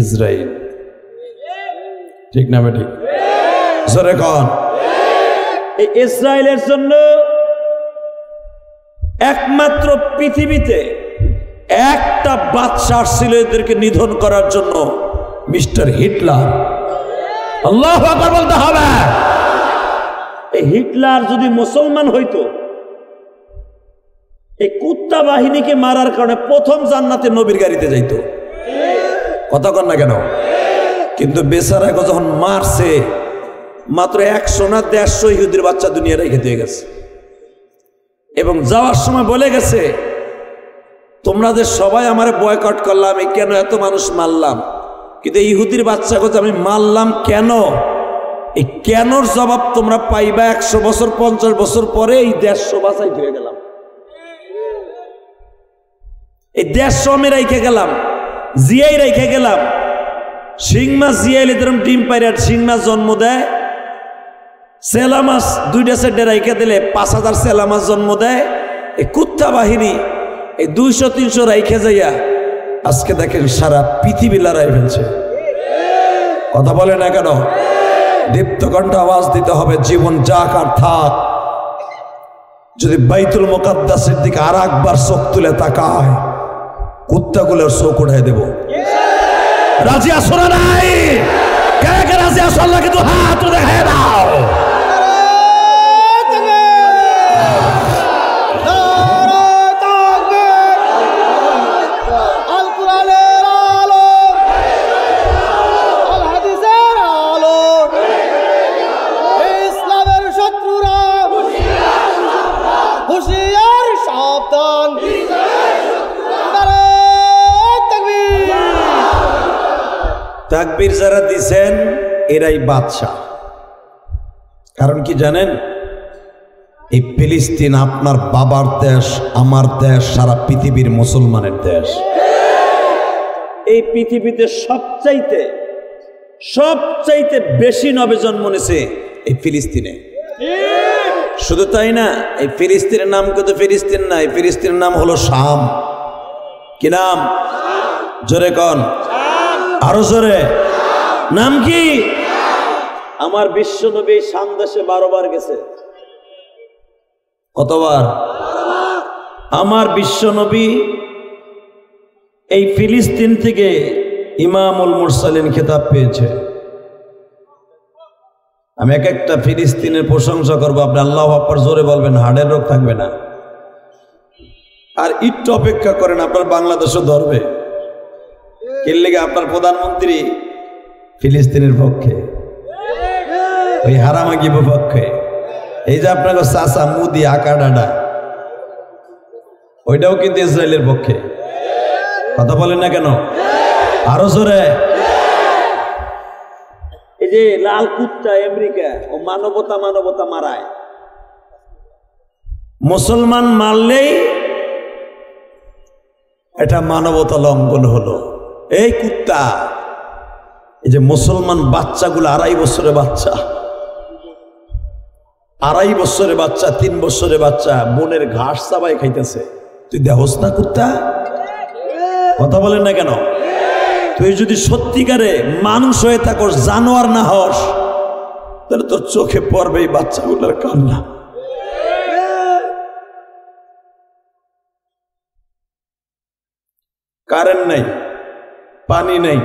ইসরায়েল। ঠিক না বেঠিক? জোরে কন। এই ইসরায়েলের জন্য একমাত্র পৃথিবীতে একটা বাদশা ছিল এদেরকে নিধন করার জন্য, মিস্টার হিটলার। আল্লাহু আকবার বলতে হবে। এই হিটলার যদি মুসলমান হইতো, এই কুত্তা বাহিনীকে মারার কারণে প্রথম জান্নাতে নবীর গাড়িতে যাইতো। কথা কন না কেন? কিন্তু বেচারাকে যখন মারছে, মাত্র 100 না 150 ইহুদির বাচ্চা দুনিয়া রেখে দিয়ে গেছে, এবং যাওয়ার সময় বলে গেছে তোমরা যে সবাই আমার বয়কট করলাম, আমি কেন এত মানুষ মারলাম, কিন্তু ইহুদির বাচ্চাকে আমি মারলাম কেন, এই কেনর জবাব তোমরা পাইবা 100 বছর 50 বছর পরে। এই 150 বাঁচাই হয়ে গেলাম, এই 150 আমি রেখে গেলাম, জিয়াই রেখে গেলাম। শিং মাছ জিয়াইলে যেরকম ডিম পাইরে শিং মাছ জন্ম দেয়, চেলা মাছ 2টা সেটে রাইখা দিলে 5000 চেলা মাছ জন্ম দেয়। এই কুত্তা বাহিনী এই 200-300 রাইখা যাইয়া আজকে দেখেন সারা পৃথিবী লড়াই ফেলছে। কথা বলে না কেন? দীপ্তকণ্ঠ আওয়াজ দিতে হবে, জীবন যাক আর থাক। যদি বাইতুল মুকাদ্দাসের দিকে আর একবার চোখ তুলে তাকায়, কুত্তাগুলোর চোখ উঠাই দেব। রাজি আসো না নাই? কে কে রাজি আসো? আল্লাহ কিন্তু হাত দেখায় দাও। তাকবীর যারা দিছেন এরাই বাদশাহ। কারণ কি জানেন? এই ফিলিস্তিন আপনার বাবার দেশ, আমার দেশ, সারা পৃথিবীর মুসলমানের দেশ। এই পৃথিবীতে সবচাইতে বেশি নবী জন্ম নিয়েছে এই ফিলিস্তিনে। শুধু তাই না, এই ফিলিস্তিনের নাম কিন্তু ফিলিস্তিন না, এই ফিলিস্তিনের নাম হলো শাম। কি নাম? জোরে কন, আরো জোরে। নাম কি? আমার বিশ্ব নবী শাম দেশে 12 বার গেছে। কতবার? আমার বিশ্ব নবী এই ফিলিস্তিন থেকে ইমামুল মুরসালিন খেতাব পেয়েছে। আমি এক একটা ফিলিস্তিনের প্রশংসা করবো, আপনি আল্লাহু আকবার জোরে বলবেন, হার্টের রোগ থাকবে না। আর একটু অপেক্ষা করেন, আপনার বাংলাদেশও ধরবে। এর লেগে আপনার প্রধানমন্ত্রী ফিলিস্তিনের পক্ষে, ওই হারামাগি পক্ষে। এই যে আপনাকে চাচা মুদি আকা ডাডা, ওইটাও কিন্তু ইসরায়েলের পক্ষে। কথা বলেন না কেন? আরো জোরে। এই যে লাল কুত্তা আমেরিকা, ও মানবতা মারায়। মুসলমান মারলেই এটা মানবতা লঙ্ঘন হলো। এই কুত্তা, এই যে মুসলমান বাচ্চাগুলো 2.5 বছরের বাচ্চা, 2.5 বছরের বাচ্চা, 3 বছরের বাচ্চা বনের ঘাস চাবাই খাইতেছে। তুই দেখোস না কুত্তা? কথা বলেন না কেন? তুই যদি সত্যিকারে মানুষ হয়ে থাকস, জানোয়ার না হস, তাহলে তোর চোখে পড়বে এই বাচ্চাগুলোর কান্না। কারেন্ট নাই, পানি নাই,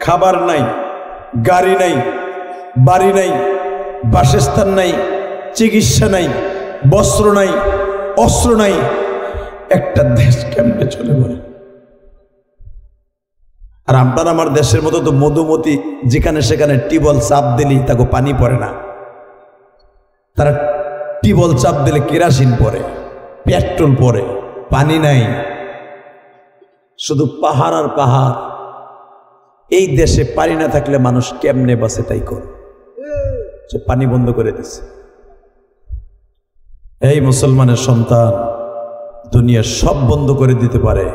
খাবার নাই, গাড়ি নাই, বাড়ি নাই, বাসস্থান নাই, চিকিৎসা নাই, বস্ত্র নাই, অস্ত্র নাই। একটা দেশ কেমনে চলে বলে? আর আপনার আমার দেশের মতো তো মধুমতি যেখানে সেখানে টিউবওয়েল চাপ দিলি তাকে পানি পড়ে না। তারা টিউবওয়েল চাপ দিলে কেরাসিন পড়ে, পেট্রোল পড়ে, পানি নাই, শুধু পাহাড় আর পাহাড়। এই দেশে পানি না থাকলে মানুষ কেমনে বাঁচে? তাই কর, সে পানি বন্ধ করে দিচ্ছে। এই মুসলমানের সন্তান দুনিয়া সব বন্ধ করে দিতে পারে,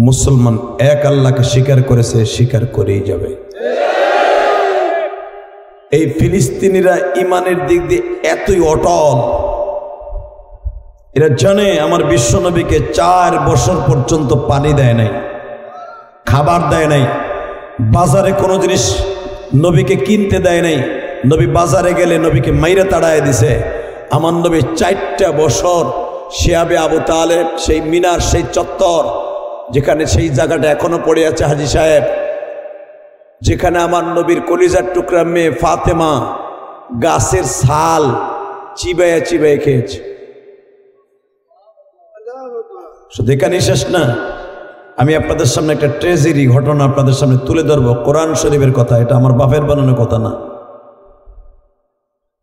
মুসলমান এক আল্লাহকে স্বীকার করেছে, স্বীকার করেই যাবে। এই ফিলিস্তিনিরা ইমানের দিক দিয়ে এতই অটল, এরা জানে আমার বিশ্বনবীকে 4 বছর পর্যন্ত পানি দেয় নাই, খাবার দেয় নাই, বাজারে কোনো জিনিস নবীকে কিনতে দেয় নাই। নবী বাজারে গেলে নবীকে মাইরা তাড়ায় দিছে। আমার নবী 4টা বছর শিয়াবে আবু তালেব, সেই মিনার, সেই চত্বর, যেখানে সেই জায়গাটা এখনো পড়ে আছে হাজী সাহেব, যেখানে আমার নবীর কলিজার টুকরা মেয়ে ফাতেমা গাছের ছাল চিবাইয়া চিবাইয়া খেয়েছে। শুধু এখানেই শেষ না, আমি আপনাদের সামনে একটা ট্রেজেরি ঘটনা আপনাদের সামনে তুলে ধরবো। কোরআন শরীফের কথা, এটা আমার বাপের বানানো কথা না।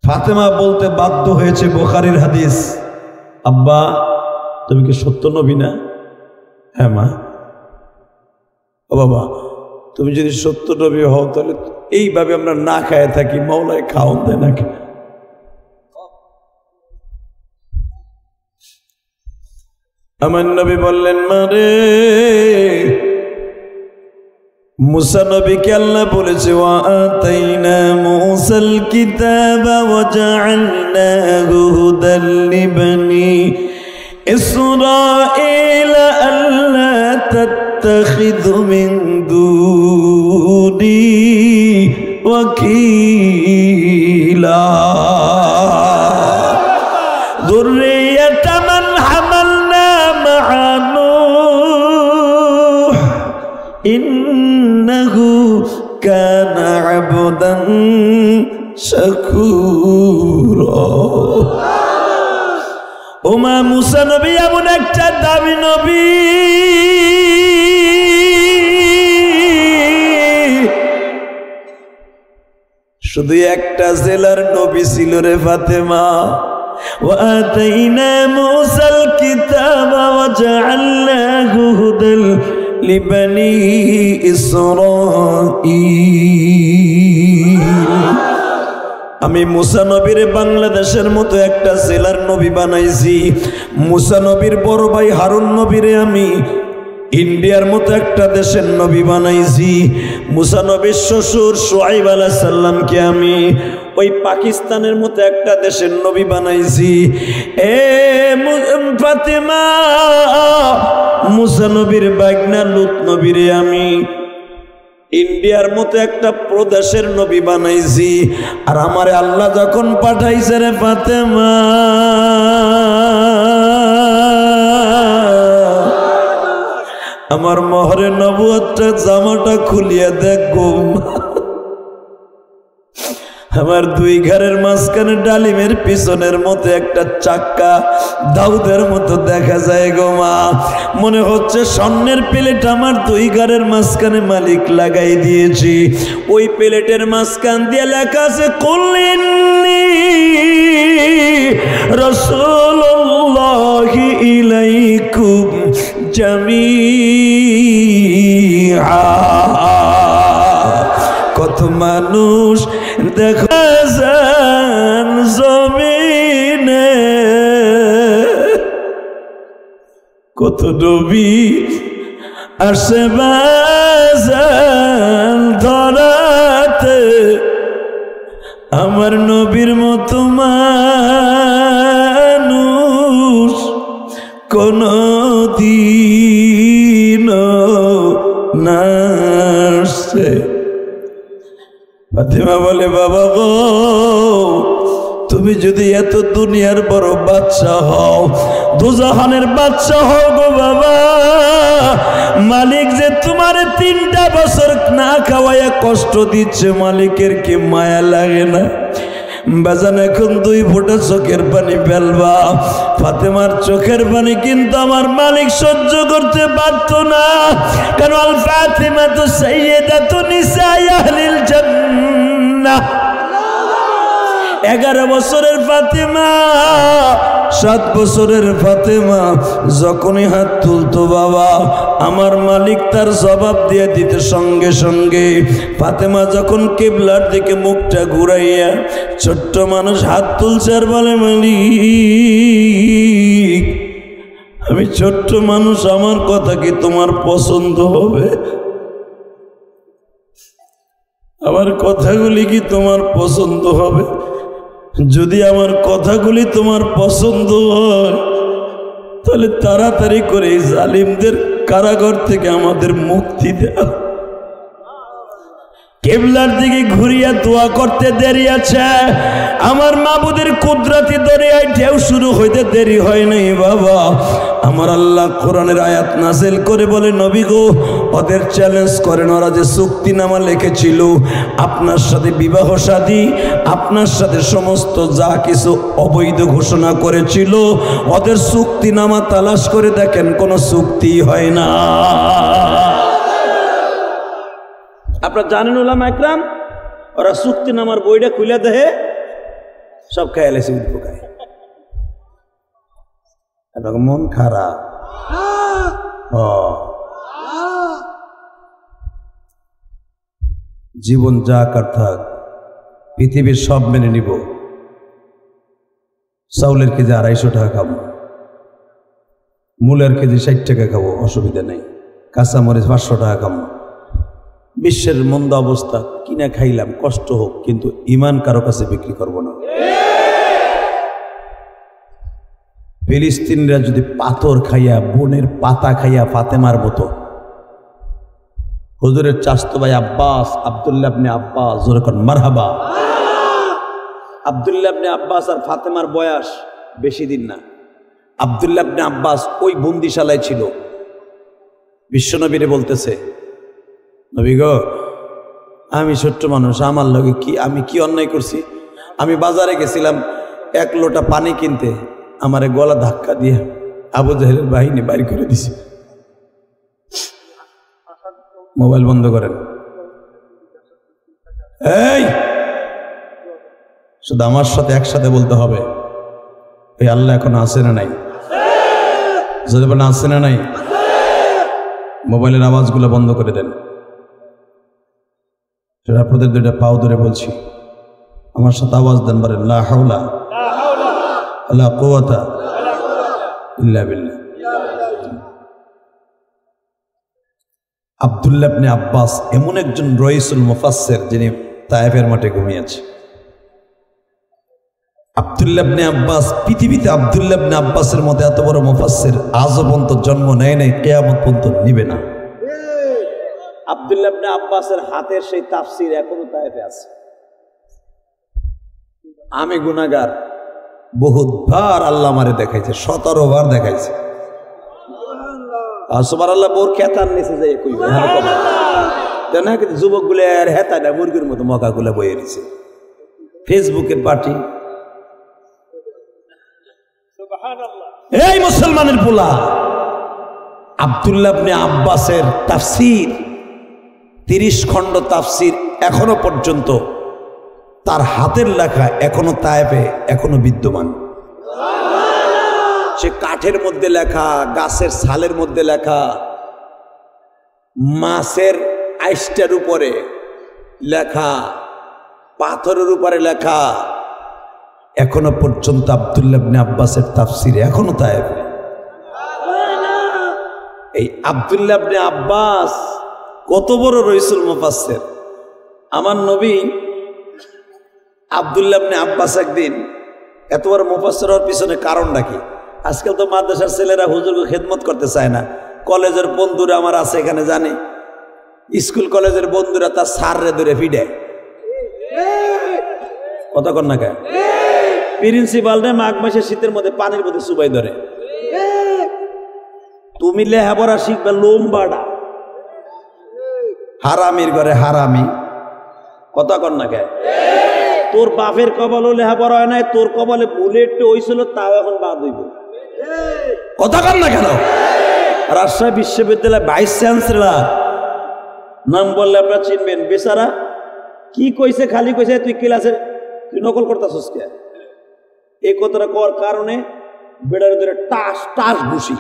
ফাতেমা বলতে বাধ্য হয়েছে বুখারীর হাদিস, আব্বা তুমি কি সত্য নবী না? হ্যাঁ মা। ও বাবা, তুমি যদি সত্য নবী হও তাহলে এইভাবে আমরা না খায় থাকি, মাওলায় খাওন দেয় না কেন? আমার নবী বললেন, মারে মুসা নবীকে আল্লাহ বলেছে ওয়া আতাইনা মুসা موسى الكتاب وجعلناه هدى لبني إسرائيل ألا تتخذوا من دوني وكيلا ذرية من حملنا مع نوح إنه كان عبدا شكورا ওমা মুসা নবী এমন একটা দামি নবী শুধু একটা জেলার নবী ছিল রে ফাতেমা وآتينا موسى الكتاب وجعلناه هدى لبني إسرائيل আমি মুসা নবীর বাংলাদেশের মতো একটা জেলার নবী বানাইছি মুসা নবীর বড় ভাই হারুন নবীরে আমি ইন্ডিয়ার মতো একটা দেশের নবী বানাইছি মুসা নবীর শ্বশুর শুআইব আলাইহিস সালামকে আমি ওই পাকিস্তানের মতো একটা দেশের নবী বানাইছি এ ফাতেমা মুসা নবীর বাগনা লূত নবীরে আমি ইন্ডিয়ার মতো একটা প্রদেশের নবী বানাইছি আর আমারে আল্লাহ যখন পাঠাইছে রে ফাতেমা আমার মোহরে নবুয়তটা জামাটা খুলিয়া দেখো আমার দুই ঘরের মাঝখানে ডালিমের পিছনের মতো একটা চাক্কা দাউদের মতো দেখা যায় গো মা মনে হচ্ছে স্বর্ণের প্লেট আমার দুই ঘরের মাঝখানে মালিক লাগাই দিয়েছি ওই প্লেটের মাঝখান দিয়ে লেখা আছে কুল্লিন্নি রাসূলুল্লাহি ইলাইকুম জামিআ কত মানুষ দেখা যান জমিনে কত নবী আসে বাজান ধরাতে আমার নবীর মতো মানুষ কোনদিন না আসে ফাতেমা বলে বাবা গো তুমি যদি এত দুনিয়ার বড় বাদশা হও দুজাহানের বাদশা হও গো বাবা মালিক যে তোমার 3টা বছর না খাওয়াইয়া কষ্ট দিচ্ছে মালিকের কি মায়া লাগে না বাজান এখন 2 ফোঁটা চোখের পানি ফেলবা ফাতেমার চোখের পানি কিন্তু আমার মালিক সহ্য করতে পারত না কারণ আল ফাতিমা তো সাইয়্যিদাতু নিসাই আহলিল জান্নাহ 11 বছরের ফাতেমা 7 বছরের ফাতেমা যখনই হাত তুলতো বাবা আমার মালিক তার জবাব দিয়ে দিতে সঙ্গে সঙ্গে ফাতেমা যখন কিবলার দিকে মুখটা ঘুরাইয়া ছোট্ট মানুষ হাত তুলছে আর বলে মালিক আমি ছোট্ট মানুষ আমার কথা কি তোমার পছন্দ হবে আমার কথাগুলি কি তোমার পছন্দ হবে যদি আমার কথাগুলি তোমার পছন্দ হয় তাহলে তাড়াতাড়ি করে এই জালিমদের কারাগার থেকে আমাদের মুক্তি দাও কিবলার দিকে ঘুরিয়া দোয়া করতে দেরি আছে আমার মাবুদের কুদরতি দরিয়ায় ঢেউ শুরু হইতে দেরি হয় নাই বাবা আমার আল্লাহ কোরআনের আয়াত নাযিল করে বলে নবী গো ওদের চ্যালেঞ্জ করেন ওরা যে চুক্তিনামা লিখেছিল আপনার সাথে বিবাহ শাদী আপনার সাথে সমস্ত যা কিছু অবৈধ ঘোষণা করেছিল ওদের চুক্তিনামা তালাশ করে দেখেন কোনো চুক্তি হয় না আপনারা জানেন উলামা একরাম ওরা চুক্তিনামার বইটা খুলে দেহে সব খেয়াল এসে উঠবো মন খারাপ জীবন যা কার থাক পৃথিবীর সব মেনে নিব চাউলের কেজি 250 টাকা খাবো মূলের কেজি 60 টাকা খাবো অসুবিধা নেই কাঁচামরিচ 500 টাকা খাবো বিশ্বের মন্দ অবস্থা, কিনা খাইলাম, কষ্ট হোক, কিন্তু ইমান কারো কাছে বিক্রি করব না। ফিলিস্তিনরা যদি পাথর খাইয়া, বনের পাতা খাইয়া ফাতেমার মতো, হুজুরের চাচতো ভাই আব্বাস, আব্দুল্লাহ ইবনে আব্বাস, জোরে কোন মারহাবা। আব্দুল্লাহ ইবনে আব্বাস আর ফাতেমার বয়স বেশি দিন না। আব্দুল্লাহ ইবনে আব্বাস ওই বন্দিশালায় ছিল। বিশ্বনবীরে বলতেছে, নবী গো, আমি ছোট্ট মানুষ, আমার লগে আমি কি অন্যায় করছি? আমি বাজারে গেছিলাম 1 লোটা পানি কিনতে, আমারে গলা ধাক্কা দিয়ে আবু জাহেলের বাহিনী বাইর করে দিছে। মোবাইল বন্ধ করেন। এই শুধু আমার সাথে একসাথে বলতে হবে, এই আল্লাহ এখন আছে না নাই? যদি বলেন আছে না নাই, মোবাইলের আওয়াজগুলো বন্ধ করে দেন। সেটা আপনাদের 2টা পাও ধরে বলছি, আমার সাথে আওয়াজ দেন, বলেন লা হাওলা ওয়ালা কুওয়াতা ইল্লা বিল্লাহ। আব্দুল্লাহ ইবনে আব্বাস এমন একজন রইসুল মুফাসসির, যিনি তায়েফের মাঠে ঘুমিয়েছে। আব্দুল্লাহ ইবনে আব্বাস, পৃথিবীতে আব্দুল্লাহ ইবনে আব্বাসের মতো এত বড় মুফাসসির আজও পর্যন্ত জন্ম নেয় নাই, কিয়ামত পর্যন্ত নিবে না। আব্দুল্লাহ ইবনে আব্বাসের হাতের সেই তাফসীর এখনো তায়েফে আছে। আমি গুনাহগার, বহুতবার আল্লাহ আমারে দেখাইছে, 17 বার দেখাইছে। সুবহানাল্লাহ। বোর খেতার নিচে যাই কইবে না, কিন্তু যুবকগুলো আর হেতা না, মুরগির মতো মকাগুলো বয়ে নিছে। ফেসবুকের পার্টি। এই মুসলমানের পোলা, আব্দুল্লাহ ইবনে আব্বাসের তাফসীর, 30 খণ্ড তাফসীর এখনো পর্যন্ত তার হাতের লেখা এখনো তায়েফে এখনো বিদ্যমান। সে কাঠের মধ্যে লেখা, গাছের ছালের মধ্যে লেখা, মাছের আইসটার উপরে লেখা, পাথরের উপরে লেখা, এখনো পর্যন্ত আব্দুল্লাহ ইবনে আব্বাসের তাফসীর এখনো তায়েফে। এই আব্দুল্লাহ ইবনে আব্বাস কত বড় রইসুল মুফাসসির। আমার নবী আব্দুল্লাহ ইবনে আব্বাস একদিন এত বড় মুফাসসির হওয়ার পিছনে কারণটা কি? আজকাল তো মাদ্রাসার ছেলেরা হুজুরকে খেদমত করতে চায় না। কলেজের বন্ধুরা আমার আছে এখানে, জানি স্কুল কলেজের বন্ধুরা তার স্যাররে ধরে ফিডে কথা কন না কে, প্রিন্সিপালরে মাঘ মাসে শীতের মধ্যে পানির মধ্যে চুবাই ধরে। তুমি লেহাপড়া শিখবে লোমবাড়া, হারামির ঘরে হারামি, কথা কন না কে। তোর বাপের কপালও লেহাপড়া হয় নাই, তোর কপালে বুলেট হয়েছিল, তাও এখন বাদ হইব, কথা কন না কেন। রাজশাহী বিশ্ববিদ্যালয় ভাইস চ্যান্সেলর, নাম বললে আপনারা চিনবেন, বেচারা কি কইছে, খালি কইছে তুই ক্লাসে তুই নকল করতেছিস কে। এই কথাটা করার কারণে বেড়ার ধরে টাস টাস ঘুষি।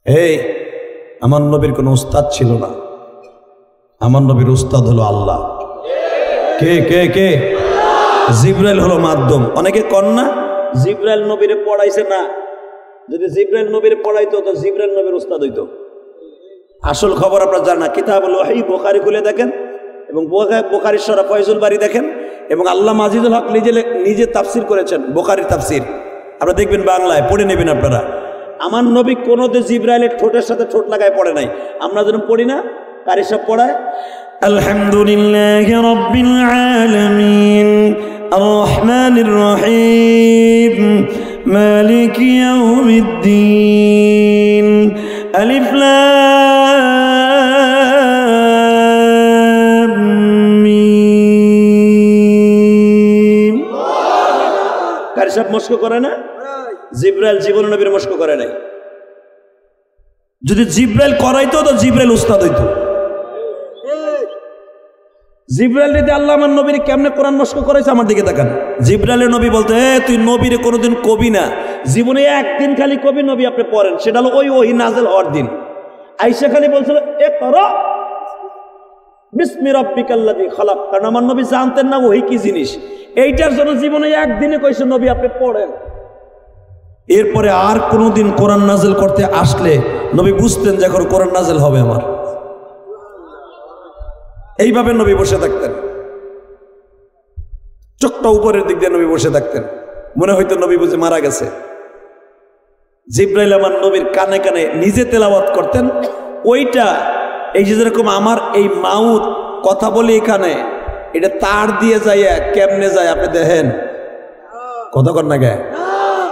এই আমার নবীর কোনো উস্তাদ ছিল না, আমার নবীর উস্তাদ হলো আল্লাহ। কে কে কে? জিবরাইল হলো মাধ্যম। অনেকে কন না জিবরাইল নবীরে পড়াইছে না, যদি জিবরাইল নবীরে পড়াইতো তো জিবরাইল নবীর উস্তাদ হইতো। আসল খবর আপনারা জানেন না। কিতাবুল ওয়াহী বুখারী খুলে দেখেন এবং বুখারীর শরহ ফয়জুল বারী দেখেন, এবং আল্লামা আজিজুল হক নিজে তাফসীর করেছেন বুখারীর তাফসীর, আপনারা দেখবেন, বাংলায় পড়ে নেবেন আপনারা। আমার নবী কোনোদিন জিবরাইলের ঠোঁটের সাথে ঠোঁট লাগায় পড়ে নাই। আমরা যেন পড়ি না, কারি সব পড়ায় আলহামদুলিল্লাহি রাব্বিল আলামিন আর রহমানির রহিম মালিকি ইয়াউমিদ্দিন আলিফ লাম মিম। কারি সব মস্ক করে না? জিবরাইল জীবন নবীর মস্ক করে নাই। যদি জিবরাইল করাইতো তো জিবরাইল উস্তাদ হইতো। জিবরাইল যদি আল্লাহ আমার নবীর কেমনে কোরআন মস্ক করাইছে আমার দিকে তাকান। জিবরাইলের নবী বলতে, তুই নবীরে কোনোদিন কবি না, জীবনে একদিন খালি কবি নবী আপনি পড়েন, সেটা হলো ওই ওহী নাযিল হওয়ার দিন। আয়েশা খালি বলছিল ইকরা বিসমি রাব্বিকাল্লাযী খালাক, কারণ আমার নবী জানতেন না ওহী কি জিনিস। এইটার জন্য জীবনে একদিনে কইছে নবী আপনি পড়েন। এরপরে আর কোনোদিন কোরআন নাজিল করতে আসলে নবী বুঝতেন যে এখন কোরআন নাজিল হবে আমার। এইভাবে নবী বসে থাকতেন, চোখটা উপরের দিক দিয়ে নবী বসে থাকতেন, মনে হয়তো নবী বুঝে মারা গেছে। জিব্রাইল আমার নবীর কানে কানে নিজে তেলাওয়াত করতেন। ওইটা এই যে যেরকম আমার এই মাউথ কথা বলি এখানে, এটা তার দিয়ে যাইয়া কেমনে যায় আপনি দেখেন, কতক্ষণ না গায়ে।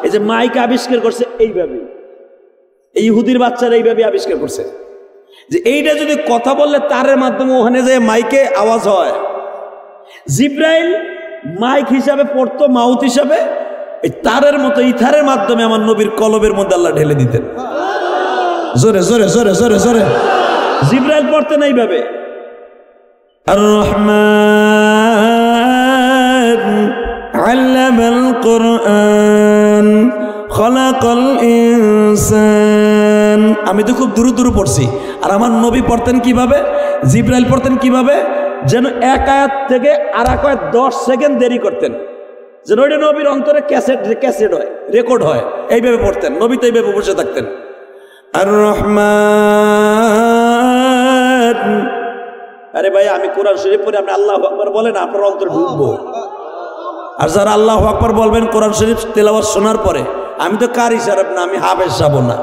এই যে মাইক আবিষ্কার করছে এইভাবে, এই ইহুদির বাচ্চারা এইভাবে আবিষ্কার করছে যে এইটা যদি কথা বললে তারের মাধ্যমে ওখানে যে মাইকে আওয়াজ হয়। জিব্রাইল মাইক হিসাবে পড়তো, মাউথ হিসাবে এই তারের মতো ইথারের মাধ্যমে আমার নবীর কলবের মধ্যে আল্লাহ ঢেলে দিতেন। জোরে জোরে জোরে জোরে জোরে জিব্রাইল পড়তেন এইভাবে। আর রহমান আল্লামাল কুরআন খলাকাল ইনসান। আমি তো খুব দূর দূর পড়ছি, আর আমার নবী পড়তেন কিভাবে, জিব্রাইল পড়তেন কিভাবে, যেন এক আয়াত থেকে আর এক আয়াত 10 সেকেন্ড দেরি করতেন, যেন ওইটা নবীর অন্তরে ক্যাসেট হয়, রেকর্ড হয়। এইভাবে পড়তেন নবী, তো এইভাবে বসে থাকতেন। আর রহমান, আরে ভাই আমি কোরআন শরীফ পড়ে আপনি আল্লাহু আকবার বলেন, আপনার অন্তর ঢুকবো। আর যারা আল্লাহু আকবার বলবেন কোরআন শরীফ তেলাওয়াত শোনার পরে, আমি তো কারি সাহেব না, আমি হাফেজ যাব না।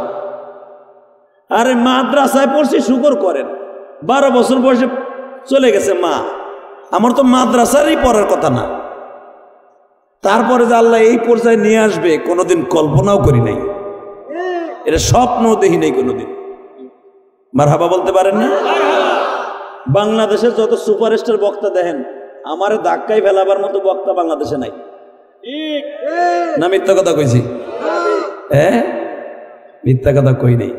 আরে মাদ্রাসায় পড়ছি শুকর করেন, 12 বছর বয়সে চলে গেছে মা, আমার তো মাদ্রাসারই পড়ার কথা না। তারপরে যে আল্লাহ এই পর্যায়ে নিয়ে আসবে কোনোদিন কল্পনাও করি নাই, এটা স্বপ্নও দেখি নাই কোনোদিন। মারহাবা বলতে পারেন না? বাংলাদেশের যত সুপারস্টার বক্তা দেখেন, আমারে ধাক্কায় ফেলাবার মতো বক্তা বাংলাদেশে নাই। না মিথ্যা কথা কইছি? হ্যাঁ, মিথ্যা কথা কই নাই।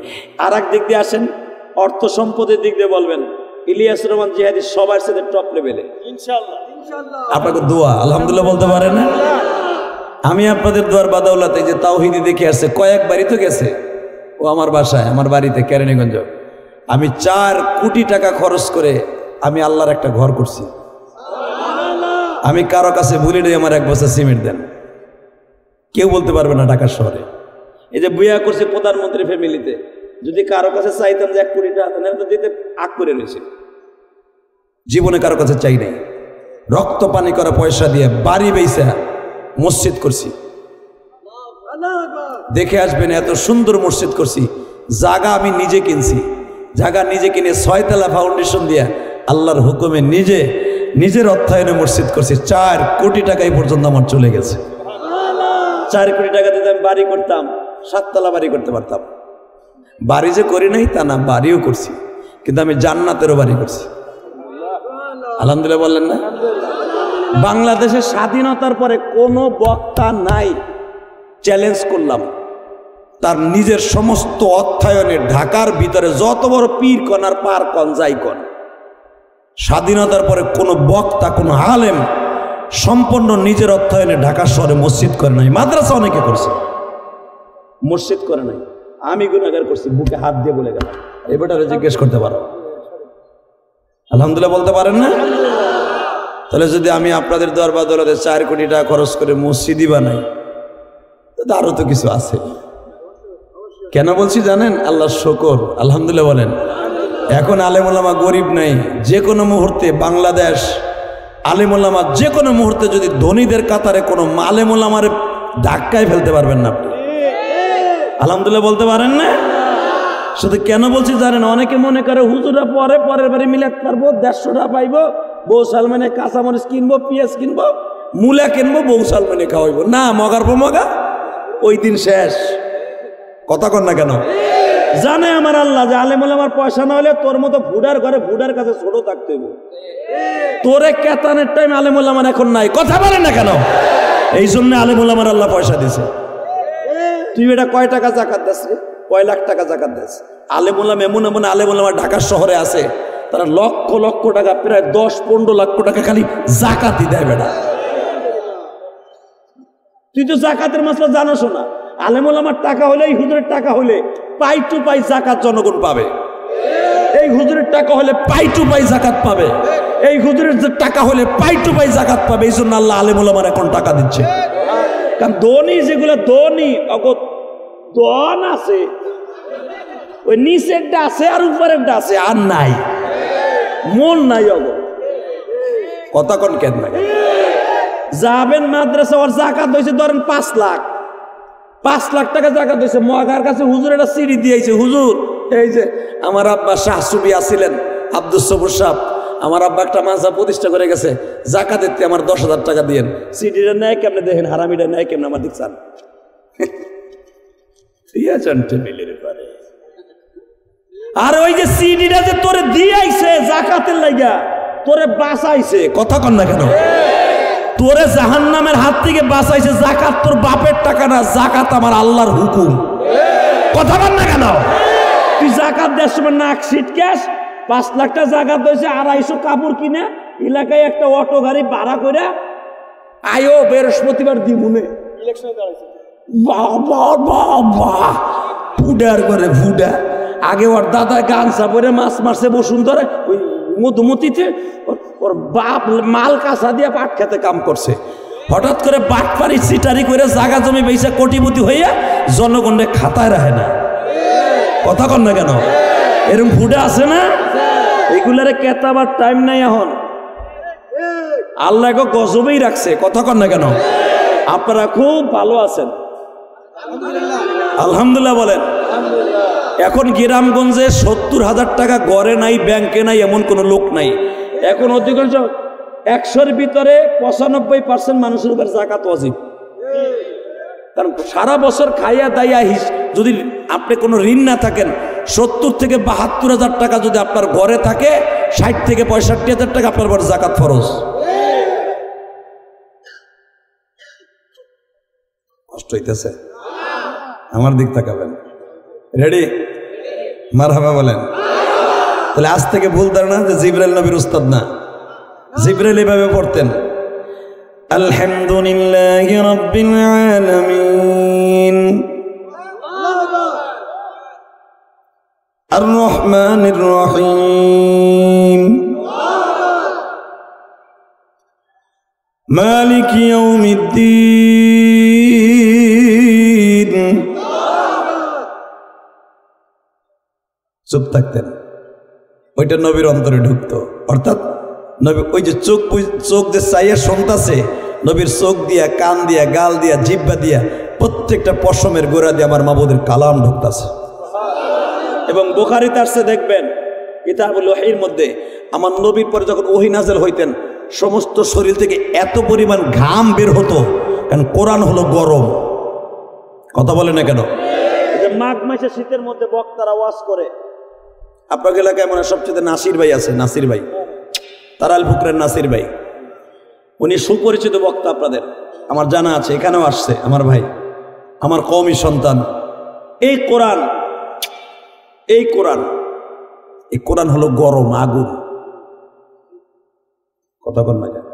আর এক দিক দিয়ে আসেন, অর্থ সম্পদের দিক দিয়ে বলবেন ইলিয়াস রহমান জিহাদি সবার সাথে টপ লেভেলে ইনশাআল্লাহ। আপনাকে দোয়া আলহামদুলিল্লাহ বলতে পারেন না? আমি আপনাদের দোয়ার বাদাউলাতে যে তাওহীদি দেখে আসছে, কয়েকবারই তো গেছে ও আমার বাসায়, আমার বাড়িতে কেরানীগঞ্জ। আমি 4 কোটি টাকা খরচ করে আমি আল্লাহর একটা ঘর করছি। আমি কারো কাছে ভুলে নেই আমার 1 বছর সিমেন্ট দেন, কেউ বলতে পারবে না ঢাকা শহরে। এই যে বিয়া করছি প্রধানমন্ত্রী ফ্যামিলিতে, যদি কারো কাছে চাইতাম যে 1 কোটি টাকা দেন তো দিতে আগ করে রয়েছে। জীবনে কারো কাছে চাই নাই, রক্ত পানি করা পয়সা দিয়ে বাড়ি বেচা মসজিদ করছি। দেখে আসবেন এত সুন্দর মসজিদ করছি। জায়গা আমি নিজে কিনছি, জায়গা নিজে কিনে 6 তলা ফাউন্ডেশন দিয়া আল্লাহর হুকুমে নিজের অর্থায়নে মসজিদ করছি। 4 কোটি টাকা এই পর্যন্ত আমার চলে গেছে। 4 কোটি টাকা দিতে আমি বাড়ি করতাম, 7 তলা বাড়ি করতে পারতাম। বাড়ি যে করি নাই তা না, বাড়িও করছি, কিন্তু আমি জান্নাতেরও বাড়ি করছি। আলহামদুলিল্লাহ বললেন না? বাংলাদেশের স্বাধীনতার পরে কোনো বক্তা নাই, চ্যালেঞ্জ করলাম, তার নিজের সমস্ত অর্থায়নে ঢাকার ভিতরে যত বড় পীর কন আর পার কন যাই কন, স্বাধীনতার পরে কোনো বক্তা কোনো আলেম সম্পূর্ণ নিজের অর্থায়নে ঢাকা শহরে মসজিদ করে নাই। মাদ্রাসা অনেকে করছে, মসজিদ করে নাই। আমি গুনাহগার করছি, বুকে হাত দিয়ে বলে গেলাম। এবারে জিজ্ঞেস করতে পারো, আলহামদুলিল্লাহ বলতে পারেন না? তাহলে যদি আমি আপনাদের দোয়ার বদৌলতে 4 কোটি টাকা খরচ করে মসজিদই বানাই, তো আরো তো কিছু আছে। কেন বলছি জানেন? আল্লাহর শুকর, আলহামদুলিল্লাহ বলেন। এখন আলেম ওলামা গরিব নাই, যে কোনো মুহূর্তে বাংলাদেশ আলেম ওলামা যে কোনো মুহূর্তে যদি ধনীদের কাতারে কোনো আলেম ওলামার ধাক্কায় ফেলতে পারবেন না আপনি। আলহামদুলিল্লাহ বলতে পারেন না? শুধু কেন বলছি জানেন? অনেকে মনে করে হুজুরা পরের বাড়ি মিলাতে পারবো, 150 টাকা পাইবো, বউ সালমানে কাঁচামরিচ কিনবো, পেঁয়াজ কিনবো, মূলা কিনবো, বউ সালমানে খাওয়াইবো। না, মগার পমগা ওই দিন শেষ। কথা কন না কেন? জানে আমার আল্লাহ যে আলেম ওলামার পয়সা না হলে তোর মতো ভুডার ঘরে ভুডার কাছে ছোট থাকতে হইব। তোরে কেতানের টাইম আলেম ওলামার এখন নাই। কথা বলেন না কেন? এই জন্য আলেম ওলামার আল্লাহ পয়সা দিছে। তুই এটা কয় টাকা জাকাত দিস রে? কয় লাখ টাকা জাকাত দিস? আলেম ওলামা এমন এমন আলেম ওলামা ঢাকা শহরে আছে, তারা লক্ষ লক্ষ টাকা, প্রায় 10-15 লক্ষ টাকা খালি জাকাতই দেয় বেটা। তুই তো জাকাতের মাসলা জানোস না। আলেম ওলামার টাকা হলে, এই হুজুরের টাকা হলে পাই টু পাই জাকাত জনগণ পাবে। এই হুজুরের টাকা হলে পাই টু পাই জাকাত পাবে। এই হুজুরের টাকা হলে পাই টু পাই জাকাত পাবে। এই জন্য আল্লাহ আলেম ওলামার এখন টাকা দিচ্ছে। কারণ ধনী যেগুলো ধনী, দন আছে, ওই নিচেরটা আছে আর উপরেরটা আছে, আর নাই, মন নাই। কথা কোন কেন নাই? যাবেন মাদ্রাসা, ওর জাকাত হয়েছে ধরেন 5 লাখ, 5 লাখ টাকা জাকাত হয়েছে। মগার কাছে হুজুর একটা সিঁড়ি দিয়েছে, হুজুর এই যে আমার আব্বা শাহ সুবি আসিলেন, আব্দুল সবুর সাহেব, আমার আব্বা একটা মাযহাব প্রতিষ্ঠা করে গেছে, জাকাত দিতে আমার 10,000 টাকা দিয়েন। সিডিটা নেয় কেমনে দেখেন, হারামিটা নেয় কেমনে আমার দিক চান। ঠিক আছে, মিলের পারে। আর ওই যে সিডিটা যে তোরে দিয়েছে জাকাতের লাগা, তোরে বাঁচাইছে, কথা কন না কেন? তোরে জাহান্নামের হাত থেকে বাঁচাইছে। জাকাত তোর বাপের টাকা না, জাকাত আমার আল্লাহর হুকুম, কথা কন না কেন? তুই জাকাত দেওয়ার সময় নাক ছিটকাস, 5 লাখ টাকা জাকাত হয়েছে, 250 কাপড় কিনে এলাকায় একটা অটো গাড়ি ভাড়া করে আয়ো বৃহস্পতিবার দিমুনে ইলেকশনে দাঁড়াইছে। ফুডার করে ফুডা। আগে ওর দাদা গামছা পরে মাছ মারছে বসুন্ধরা ওই মধুমতিতে, ওর বাপ মাল কাঁচা দিয়ে পাট খেতে কাম করছে। হঠাৎ করে বাটপারি সিটারি করে জাগা জমি বেচা কোটিপতি হইয়া জনগণের খাতায় রাখে না, কথা কন না কেন? এরকম ফুডা আছে না? এগুলারে কেতাবার টাইম নাই এখন, আল্লাহ গজবেই রাখছে, কথা কন না কেন? আপনারা খুব ভালো আছেন আলহামদুলিল্লাহ বলেন। এখন গ্রামগঞ্জে 70,000 টাকা গড়ে নাই, ব্যাংকে নাই, এমন কোন লোক নাই। এখন অধিকাংশ 100-র ভিতরে 95% মানুষের উপর জাকাত ওয়াজিব। কারণ সারা বছর খাইয়া দাইয়া যদি আপনি কোনো ঋণ না থাকেন, 70 থেকে 72,000 টাকা যদি আপনার ঘরে থাকে, 60 থেকে 65,000 টাকা আপনার উপর জাকাত ফরজ। কষ্ট হইতেছে? আমার দিক তাকাবেন। রেডি? মারহাবা বলেন। তাহলে আজ থেকে ভুলতেন না যে জিবরাইল নবীর উস্তাদ না। জিবরাইল এভাবে পড়তেন, আলহামদুলিল্লাহি রাব্বিল আলামিন আর রহমানির রহিম মালিক ইয়াউমিদ্দিন। চুপ থাকতেন, ওইটা নবীর অন্তরে ঢুকতো। অর্থাৎ নবী ওই যে চোখ যে চাইয়া শুনতাছে, নবীর চোখ দিয়া, কান দিয়া, গাল দিয়া, জিহ্বা দিয়া, প্রত্যেকটা পশমের গোড়া দিয়ে আমার মাবুদের কালাম ঢুকতাছে। এবং বুখারীতে আসছে দেখবেন, কিতাবুল ওহীর মধ্যে আমার নবীর পরে যখন ওহী নাযিল হইতেন, সমস্ত শরীর থেকে এত পরিমাণ ঘাম বের হতো, কারণ কোরআন হলো গরম। কথা বলে না কেন? মাঘ মাসে শীতের মধ্যে বক্তারা ওয়াজ করে। আপনার এলাকায় মনে সবচেয়ে নাসির ভাই আছে, নাসির ভাই, তারাল পুকুরের নাসির ভাই, উনি সুপরিচিত বক্তা আপনাদের, আমার জানা আছে, এখানেও আসছে আমার ভাই, আমার কওমি সন্তান। এই কোরআন হলো গরম আগুন। কথা বল না কেন?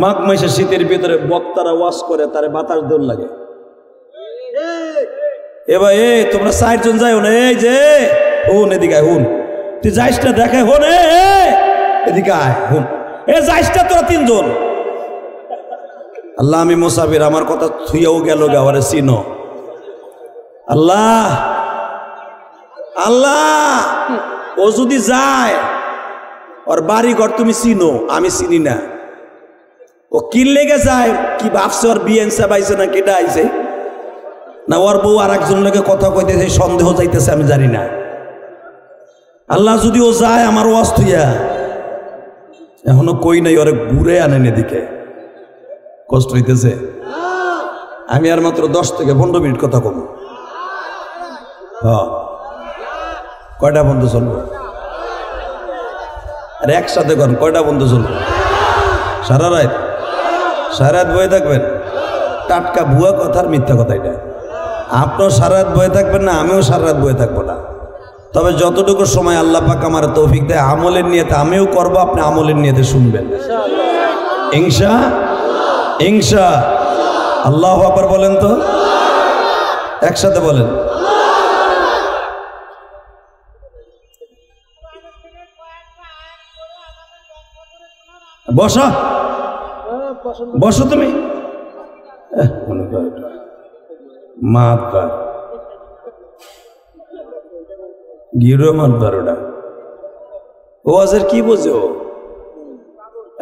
মাঘ মাসে শীতের ভিতরে বক্তারা ওয়াজ করে, তারে বাতাস দৌড় লাগে। এবার তোমরা 4 জন যাই না, এই যে হুন এদিকে আয়, হুন তুই যাইসটা দেখে, হুন এদিকে আয়, হুন যাইসটা তোরা 3 জন। আল্লাহ আমি মুসাফির, আমার কথা থুইয়াও গেল গাওয়ারে চিনো। আল্লাহ আল্লাহ, ও যদি যায়, ওর বাড়ি ঘর তুমি চিনো, আমি চিনি না। ও কি লেগে যায়, কি ভাবছে ওর বিয়েন সাবাইছে না কেটা আইছে, না ওর বউ আর একজন লোকে কথা কইতেছে, সন্দেহ যাইতেছে, আমি জানি না। আল্লাহ যদি ও যায় আমার ওয়াজ থুইয়া, এখনো কই নাই, ওরে ঘুরে আনেন এদিকে। কষ্ট হইতেছে? আমি আর মাত্র 10 থেকে 15 মিনিট কথা কম। কয়টা বন্ধু চলবো? আর একসাথে করেন, কয়টা বন্ধু চলবো? সারা রাত বয়ে থাকবেন? টাটকা ভুয়া কথার মিথ্যা কথা এটা। আপনিও সারা রাত বয়ে থাকবেন না, আমিও সারা রাত বয়ে থাকবো না। তবে যতটুকু সময় আল্লাহ পাক আমার তৌফিক দেয়, আমলের নিয়তে আমিও করবো, আপনি আমলের নিয়তে শুনবেন ইনশা আল্লাহু আকবার বলেন তো, একসাথে বলেন। বসো তুমি, গিরো মাতবার ওটা ও আজের কি বোঝে ও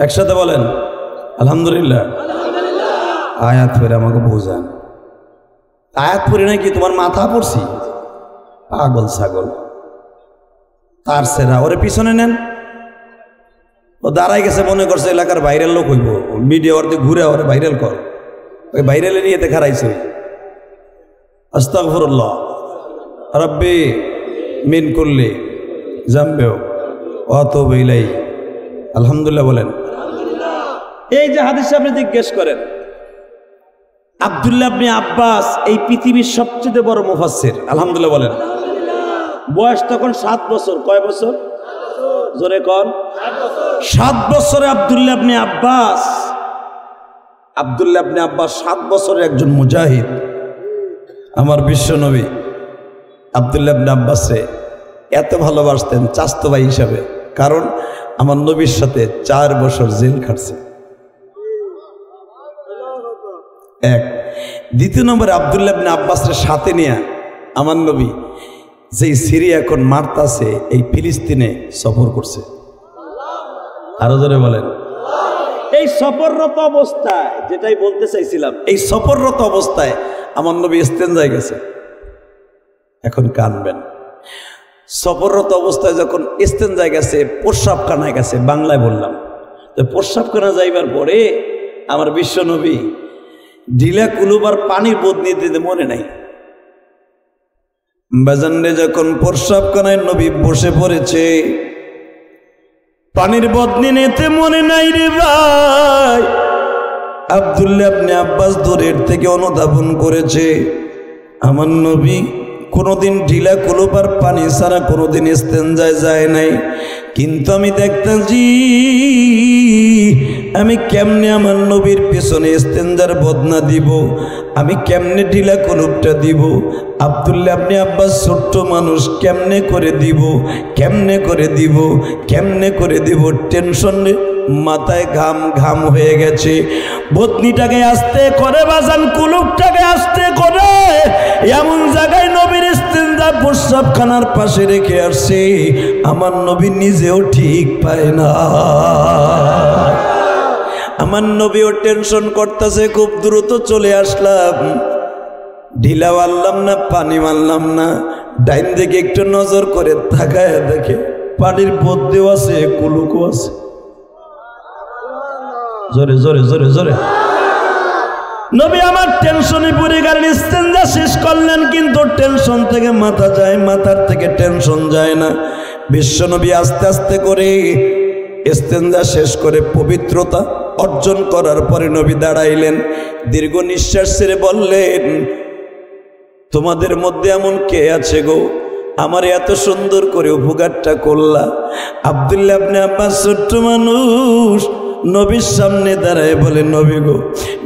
একসাথে বলেন আলহামদুলিল্লাহ। আয়াত পড়ে আমাকে বোঝান। আয়াত পড়ে নাকি তোমার মাথা পড়ছি? পাগল ছাগল তার সেরা ওরে পিছনে নেন। ও দাঁড়াই গেছে মনে করছে এলাকার ভাইরাল লোক হইব, মিডিয়া ওর ঘুরে ওরে ভাইরাল কর, ওই ভাইরালে নিয়ে দেখারাইছে। আস্তাগফিরুল্লাহ রাব্বি মিন কুল্লি জামবেও ওয়াতুবু ইলাইহি। আলহামদুলিল্লাহ বলেন। এই যে হাদিসে আপনি জিজ্ঞেস করেন, আব্দুল্লাহ ইবনে আব্বাস এই পৃথিবীর সবচেয়ে বড় মুফাসসির। আলহামদুলিল্লাহ বলেন। বয়স তখন 7 বছর। কয় বছর? জোরে কোন? 7 বছরে আব্দুল্লাহ ইবনে আব্বাস। আব্দুল্লাহ ইবনে আব্বাস 7 বছরের একজন মুজাহিদ। আমার বিশ্বনবী আব্দুল্লাহ ইবনে আব্বাসে এত ভালোবাসতেন চাচতো ভাই হিসাবে, কারণ আমার নবীর সাথে 4 বছর জেল খাটছে। এক। দ্বিতীয় নম্বরে আব্দুল্লাহ ইবনে আব্বাসের সাথে নিয়ে আমার নবী যেই সিরিয়া এখন মারতাছে এই ফিলিস্তিনে সফর করছে। আরো জোরে বলেন। এই সফররত অবস্থায়, যেটাই বলতে চাইছিলাম, এই সফররত অবস্থায় আমার নবী ইস্তেনজায় গেছে। এখন কানবেন। সফররত অবস্থায় যখন ইস্তেনজায় গেছে, প্রস্রাবখানায় গেছে, বাংলায় বললাম তো। প্রস্রাবখানা যাইবার পরে আমার বিশ্বনবী ঢিলা কুলুবার পানির বদনি দিতে মনে নাই। বাজানরে যখন প্রস্রাবখানায় নবী বসে পড়েছে, পানির বদনি নিতে মনে নাই রে ভাই। আব্দুল্লাহ ইবনে আব্বাস দূরের থেকে অনুধাবন করেছে আমার নবী কোনোদিন ঢিলা কুলুবার পানি ছাড়া কোনোদিন ইস্তেনজায় যায় নাই। কিন্তু আমি দেখতেছি আমি কেমনে আমার নবীর পেছনে ইস্তেনজার বদনা দিব, আমি কেমনে ঢিলা কুলুবটা দিব। আব্দুল্লাহ ইবনে আব্বাস ছোট্ট মানুষ, কেমনে করে দিব, কেমনে করে দিব, কেমনে করে দিব, টেনশনে মাথায় ঘাম ঘাম হয়ে গেছে। বদনিটাকে আস্তে করে বাজান, কুলুবটাকে আস্তে করে এমন জায়গায় নবীর ইস্তেনজা প্রস্রাবখানার পাশে রেখে আসছে আমার নবী নিজেও ঠিক পায় না। আমার নবীও টেনশন করতেছে, খুব দ্রুত চলে আসলাম, ঢিলা মারলাম না, পানি মারলাম না। ডাইন দিকে একটু নজর করে তাকায় দেখে পানির বদনিও আছে, কুলুকও আছে। জোরে জোরে জোরে জোরে। নবী আমার টেনশনে পড়ে গেলেন, ইস্তেনজা শেষ করলেন, কিন্তু টেনশন থেকে মাথা যায়, মাথার থেকে টেনশন যায় না। বিশ্বনবী আস্তে আস্তে করে ইস্তেনজা শেষ করে পবিত্রতা অর্জন করার পরে নবী দাঁড়াইলেন, দীর্ঘ নিঃশ্বাস ছেড়ে বললেন, তোমাদের মধ্যে এমন কে আছে গো আমার এত সুন্দর করে উপকারটা করলা? আব্দুল্লাহ ইবনে আব্বাস ছোট্ট মানুষ, নবীর সামনে দাঁড়ায় বলে, নবী গো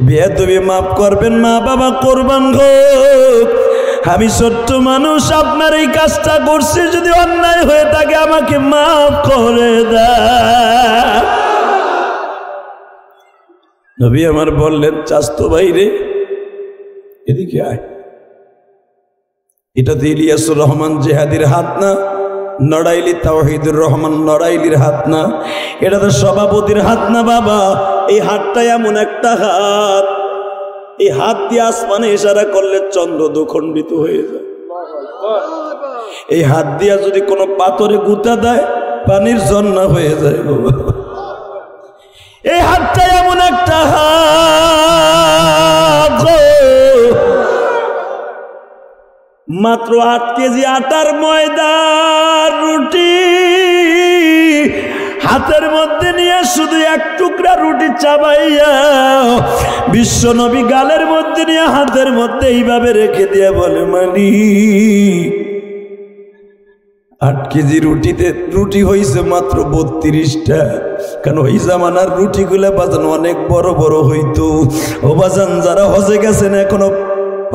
বেয়াদবি মাফ করবেন, মা বাবা কোরবান হোক, আমি ছোট্ট মানুষ, আপনার এই কাজটা করছি, যদি অন্যায় হয়ে থাকে আমাকে মাফ করে দেন। নবী আমার বললেন, চাস্তো ভাই রে এদিকে আয়। এটা তো ইলিয়াসুর রহমান জেহাদির হাত না, নড়াইলি তাওহীদুর রহমান নড়াইলির হাত না, এটা তো সভাপতির হাত না বাবা। এই হাতটা এমন একটা হাত, এই হাত দিয়ে আসমানে ইশারা করলে চন্দ্র দুখণ্ডিত হয়ে যায়। এই হাত দিয়া যদি কোনো পাথরে গুতা দেয় পানির ঝর্ণা হয়ে যায় বাবা। এই হাতটা এমন একটা হাত, মাত্র 8 কেজি আটার ময়দার রুটি হাতের মধ্যে নিয়ে শুধু এক টুকরা রুটি চাবাইয়া বিশ্বনবী গালের মধ্যে নিয়ে হাতের মধ্যে এইভাবে রেখে দিয়ে বলে, মালিক 8 কেজি রুটিতে রুটি হয়েছে মাত্র 32টা। কারণ ওই জামানার রুটিগুলা বাজান অনেক বড় বড় হইতো। ও বাজান যারা হজে গেছেন এখনো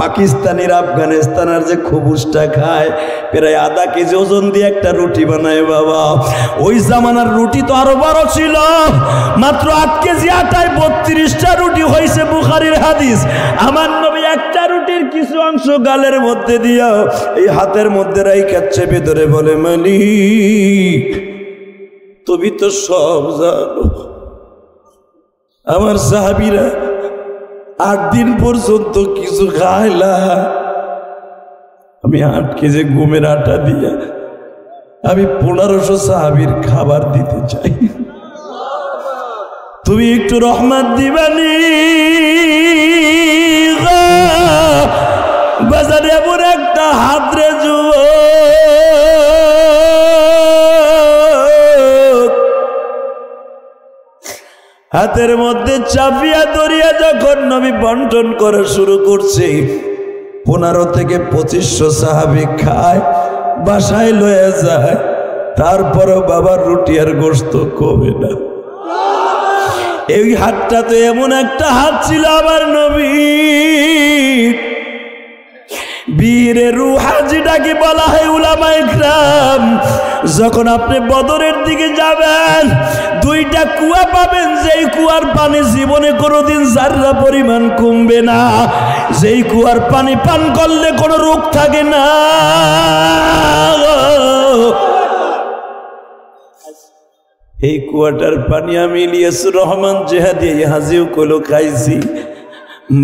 পাকিস্তানির আফগানিস্তানের যে খবুজটা খায় প্রায় আধা কেজি ওজন দিয়ে একটা রুটি বানায় বাবা। ওই জামানার রুটি তো আরো বড় ছিল, মাত্র 8 কেজি আটায় 32টা রুটি হয়েছে, বুখারীর হাদিস। আমার নবী একটা রুটির কিছু অংশ গালের মধ্যে দিয়া এই হাতের মধ্যে রাইখাচ্ছে, ভিতরে বলে মালিক তুমি তো সব জানো। আমার সাহাবীরা 8 দিন পর্যন্ত কিছু খাইলা, আমি 8 কেজি গমের আটা দিয়া আমি 1500 সাহাবীর খাবার দিতে চাই, তুমি একটু রহমত দিবানি। বাজারে এমন একটা হাত রে হাতের মধ্যে চাপিয়া ধরিয়া যখন নবী বন্টন করা শুরু করছে, 15 থেকে 2500 সাহাবী খায়, বাসায় লয়ে যায়। তারপরও বাবার রুটি আর গোশত কমে না। এই হাতটা তো এমন একটা হাত ছিল আমার নবী, বীরে রুহা যেটাকে বলা হয় উলামায়ে কিরাম। যখন আপনি বদরের দিকে যাবেন, 2টা কুয়া পাবেন, যেই কুয়ার পানি জীবনে কোনোদিন জাররা পরিমাণ কমবে না, যেই কুয়ার পানি পান করলে কোনো রোগ থাকে না। এই কুয়াটার পানি আমি ইলিয়াসুর রহমান জেহাদি হাজিও কলো খাইছি।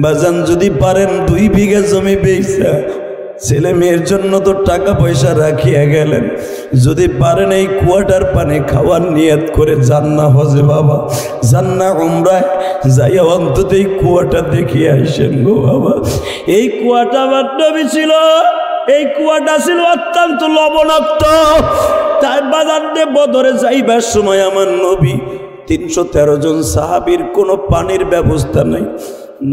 বাজান যদি পারেন 2 বিঘা জমি বেচা ছেলে মেয়ের জন্য তো টাকা পয়সা রাখিয়া গেলেন, যদি পারেন এই কুয়াটার পানি খাওয়ার নিয়ত করে জান্না হজে বাবা, জান্না উমরায় যাইয়া অন্তত এই কুয়াটা দেখিয়ে আইসেন গো বাবা। এই কুয়াটা আমার নবী ছিল, এই কুয়াটা ছিল অত্যন্ত লবণাক্ত। তাই বাজারে বদরে যাইবার সময় আমার নবী 313 জন সাহাবীর কোনো পানির ব্যবস্থা নাই।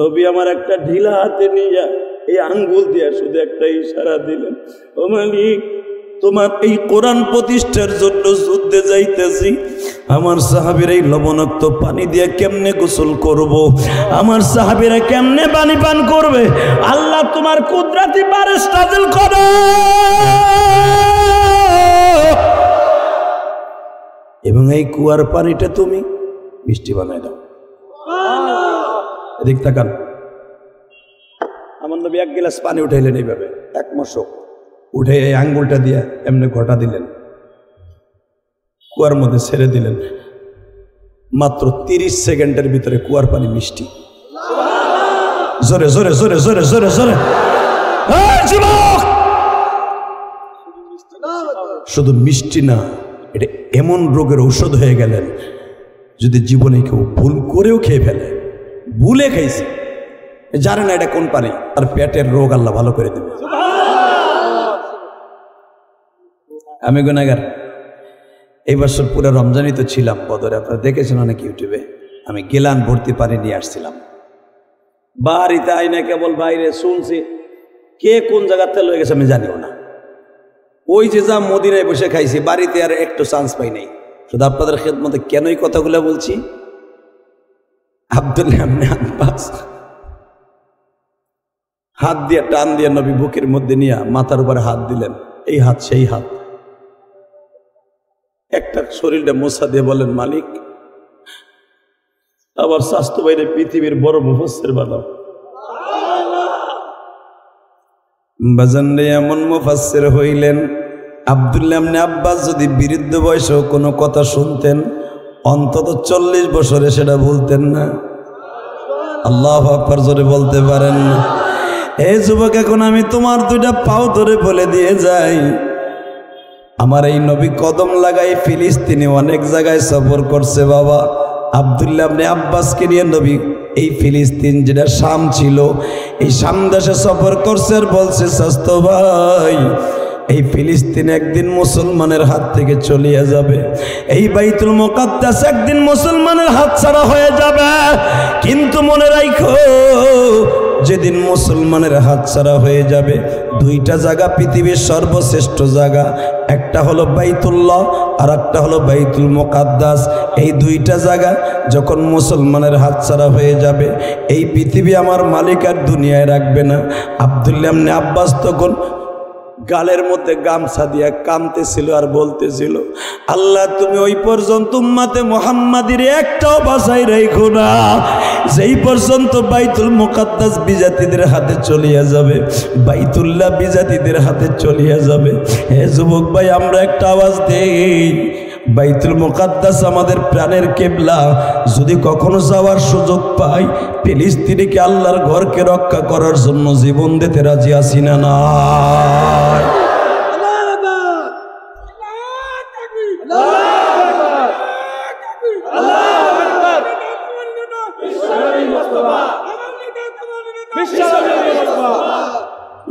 নবী আমার একটা ঢিলা হাতে নিয়ে এই আঙ্গুল দিয়ে শুধু একটা ইশারা দিলেন, ও মালিক তোমার এই কোরআন প্রতিষ্ঠার জন্য যুদ্ধে যাইতেছি, আমার সাহাবীরা এই লবণাক্ত পানি দিয়ে কেমনে গোসল করব, আমার সাহাবীরা কেমনে পানি পান করবে, আল্লাহ তোমার কুদরতি বারিশ নাযিল করো এবং এই কুয়ার পানিটা তুমি মিষ্টি বানাই দাও। এদিক তাকান, আমার নবী 1 গ্লাস পানি উঠাইলেন এইভাবে, 1 মশক উঠে এই আঙ্গুলটা দিয়ে এমনি ঘটা দিলেন, কুয়ার মধ্যে ছেড়ে দিলেন। মাত্র 30 সেকেন্ডের ভিতরে কুয়ার পানি মিষ্টি। জোরে জোরে জোরে জোরে জোরে জোরে, শুধু মিষ্টি না, এটা এমন রোগের ঔষধ হয়ে গেলেন, যদি জীবনে কেউ ভুল করেও খেয়ে ফেলে, ভুলে খাইছে, জানে না এটা কোন পানি, আর পেটের রোগ আল্লাহ ভালো করে দেবে। আমি গুনাহগার, এই বছর পুরো রমজানই তো ছিলাম বদরে, আপনারা দেখেছেন অনেক ইউটিউবে। আমি গেলান ভর্তি পানি নিয়ে আসছিলাম, বাড়িতে আইনা কেবল বাইরে শুনছি, কে কোন জায়গাতে লয়ে গেছে আমি জানিও না। ওই যে যা মদিনায় বসে খাইছি, বাড়িতে আর একটু চান্স পাই নাই। শুধু আপনাদের খেদমতে কেন এই কথাগুলো বলছি, আব্দুল্লাহ ইবনে আব্বাস হাত দিয়ে টান দিয়ে নবী বুকের মধ্যে নিয়ে মাথার উপরে হাত দিলেন, এই হাত সেই হাত, একটা শরীরটা মোছা দিয়ে বলেন, মালিক আবার স্বাস্থ্য বাইরে পৃথিবীর বড় মুফাসসির বানাও। বাজানরে এমন মুফাসসির হইলেন, আব্দুল্লাহ ইবনে আব্বাস যদি বৃদ্ধ বয়সেও কোনো কথা শুনতেন, অন্তত 40 বছরে সেটা বলতেন না। আল্লাহু আকবার জোরে বলতে পারেন না? এই যুবক, এখন আমি তোমার 2টা পাও ধরে বলে দিয়ে যাই, আমার এই নবী কদম লাগাই ফিলিস্তিনে অনেক জায়গায় সফর করছে বাবা। আব্দুল্লাহ ইবনে আব্বাসকে নিয়ে নবী এই ফিলিস্তিন যেটা শাম ছিল, এই শাম দেশে সফর করছে, আর বলছে স্বাস্থ্য ভাই, এই ফিলিস্তিন একদিন মুসলমানের হাত থেকে চলিয়ে যাবে, এই বাইতুল মুকাদ্দাস একদিন মুসলমানের হাত ছাড়া হয়ে যাবে, কিন্তু মনে রাখো যেদিন মুসলমানের হাতছাড়া হয়ে যাবে। দুইটা জায়গা পৃথিবীর সর্বশ্রেষ্ঠ জায়গা, একটা হলো বাইতুল্লাহ আর একটা হলো বাইতুল মুকাদ্দাস। এই দুইটা জায়গা যখন মুসলমানের হাতছাড়া হয়ে যাবে, এই পৃথিবী আমার মালিক আর দুনিয়ায় রাখবে না। আব্দুল্লাহ ইবনে আব্বাস তখন গালের মধ্যে গামছা দিয়া কাঁদতেছিল আর বলতেছিল, আল্লাহ তুমি ওই পর্যন্ত উম্মতে মুহাম্মাদির একটাও বাঁচাই রাখো না, যেই পর্যন্ত বাইতুল মুকাদ্দাস বিজাতিদের হাতে চলিয়া যাবে, বাইতুল্লাহ বিজাতিদের হাতে চলিয়া যাবে। হে যুবক ভাই, আমরা একটা আওয়াজ দেই, বাইতুল মুকাদ্দাস আমাদের প্রাণের কিবলা। যদি কখনো যাওয়ার সুযোগ পাই, ফিলিস্তিনিকে আল্লাহর ঘরকে রক্ষা করার জন্য জীবন দিতে রাজি আছি না না?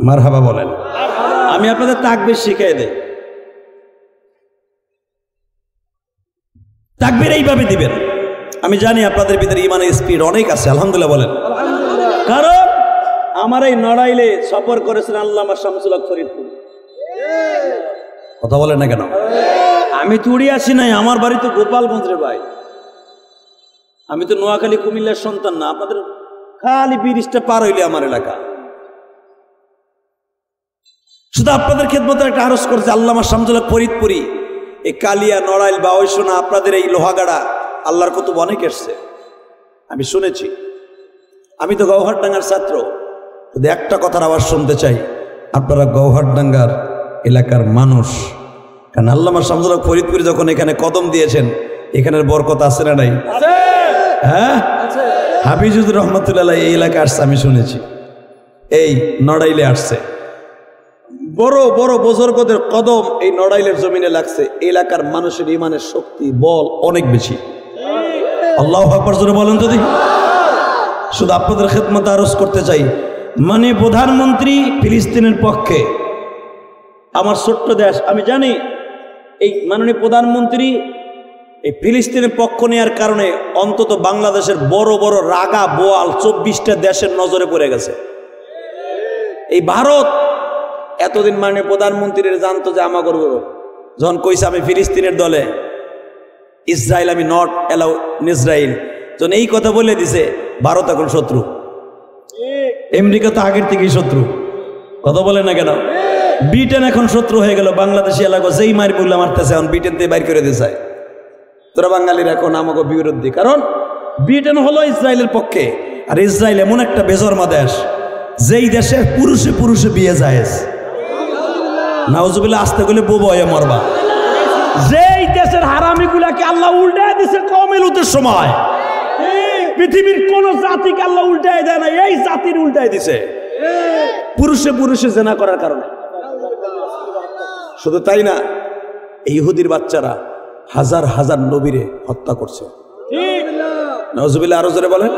মারহাবা বলেন। আমি আপনাদের তাকবীর শিখিয়ে দেই। তাকবীর এইভাবে দিবেন। আমি জানি আপনাদের ভিতরে ইমানের স্পিড অনেক আছে, আলহামদুলিল্লাহ বলেন। কারণ আমার এই নড়াইলে সফর করেছেন আল্লামা শামসুল হক ফরিদপুর। কথা বলেন না কেন? আমি তুড়ি আসি নাই, আমার বাড়ি তো গোপালগঞ্জ রে ভাই। আমি তো নোয়াখালী কুমিল্লার সন্তান না। আপনাদের খালি ব্রিজটা পার হইলে আমার এলাকা। শুধু আপনাদের খেদমতে একটা আরজ করছে আল্লামা শামসুল হক ফরিদপুরি। এই কালিয়া, নড়াইল, বাওয়াইশোনা, আপনাদের এই লোহাগাড়া আল্লাহর কুতুব অনেক এসছে, আমি শুনেছি। আমি তো গৌহারডাঙ্গার ছাত্র। যদি একটা কথার আওয়াজ শুনতে চাই, আপনারা গৌহারডাঙ্গার এলাকার মানুষ। কারণ আল্লামা শামসুল হক ফরিদপুরি যখন এখানে কদম দিয়েছেন, এখানের বরকত আছে না নাই? হ্যাঁ, হাফিজুর রহমতুল্লাহ এই এলাকায় আসছে, আমি শুনেছি। এই নড়াইলে আসছে, বড় বড় বুজুর্গদের কদম এই নড়াইলের জমিনে লাগছে। এলাকার মানুষের ইমানের শক্তি, বল অনেক বেশি। আল্লাহু আকবার জোরে বলেন তো দেখি। শুধু আপনাদের খেদমতে আরজ করতে চাই, মানে প্রধানমন্ত্রী ফিলিস্তিনের পক্ষে, আমার ছোট্ট দেশ, আমি জানি এই মাননীয় প্রধানমন্ত্রী এই ফিলিস্তিনের পক্ষ নেওয়ার কারণে অন্তত বাংলাদেশের বড় বড় রাগা বোয়াল 24টা দেশের নজরে পড়ে গেছে। এই ভারত এতদিন মাননীয় প্রধানমন্ত্রীর জানতো যে আমা করবো, যখন কইছে আমি ফিলিস্তিনের দলে, ইসরায়েল আমি নট অ্যালাউ ইন ইসরায়েল, যখন এই কথা বলে দিছে, ভারত এখন শত্রু। আমেরিকা তো আগের থেকেই শত্রু। কথা বলে না কেন? ব্রিটেন এখন শত্রু হয়ে গেল। বাংলাদেশি এলাকা যেই মার বললে মারতেছে, এখন ব্রিটেন থেকে বাইর করে দিতে। তোরা বাঙালির এখন আমাকে বিরোধী, কারণ ব্রিটেন হলো ইসরায়েলের পক্ষে। আর ইসরায়েল এমন একটা বেজন্মা দেশ, যেই দেশে পুরুষে পুরুষে বিয়ে জায়েজ। নাউজুবিল্লাহ, আসতে গেলে বউ বয়ে মরবা। যেই দেশের হারামিগুলাকে আল্লাহ উল্টায় দিছে কওমে লূতের সময়, পৃথিবীর কোন জাতিকে আল্লাহ উল্টায় দেয় না, এই জাতির উল্টায় দিছে পুরুষে পুরুষে জেনা করার কারণে। শুধু তাই না, ইহুদির বাচ্চারা হাজার হাজার নবীরে হত্যা করছে। নাউজুবিল্লাহ, আরো জোরে বলেন।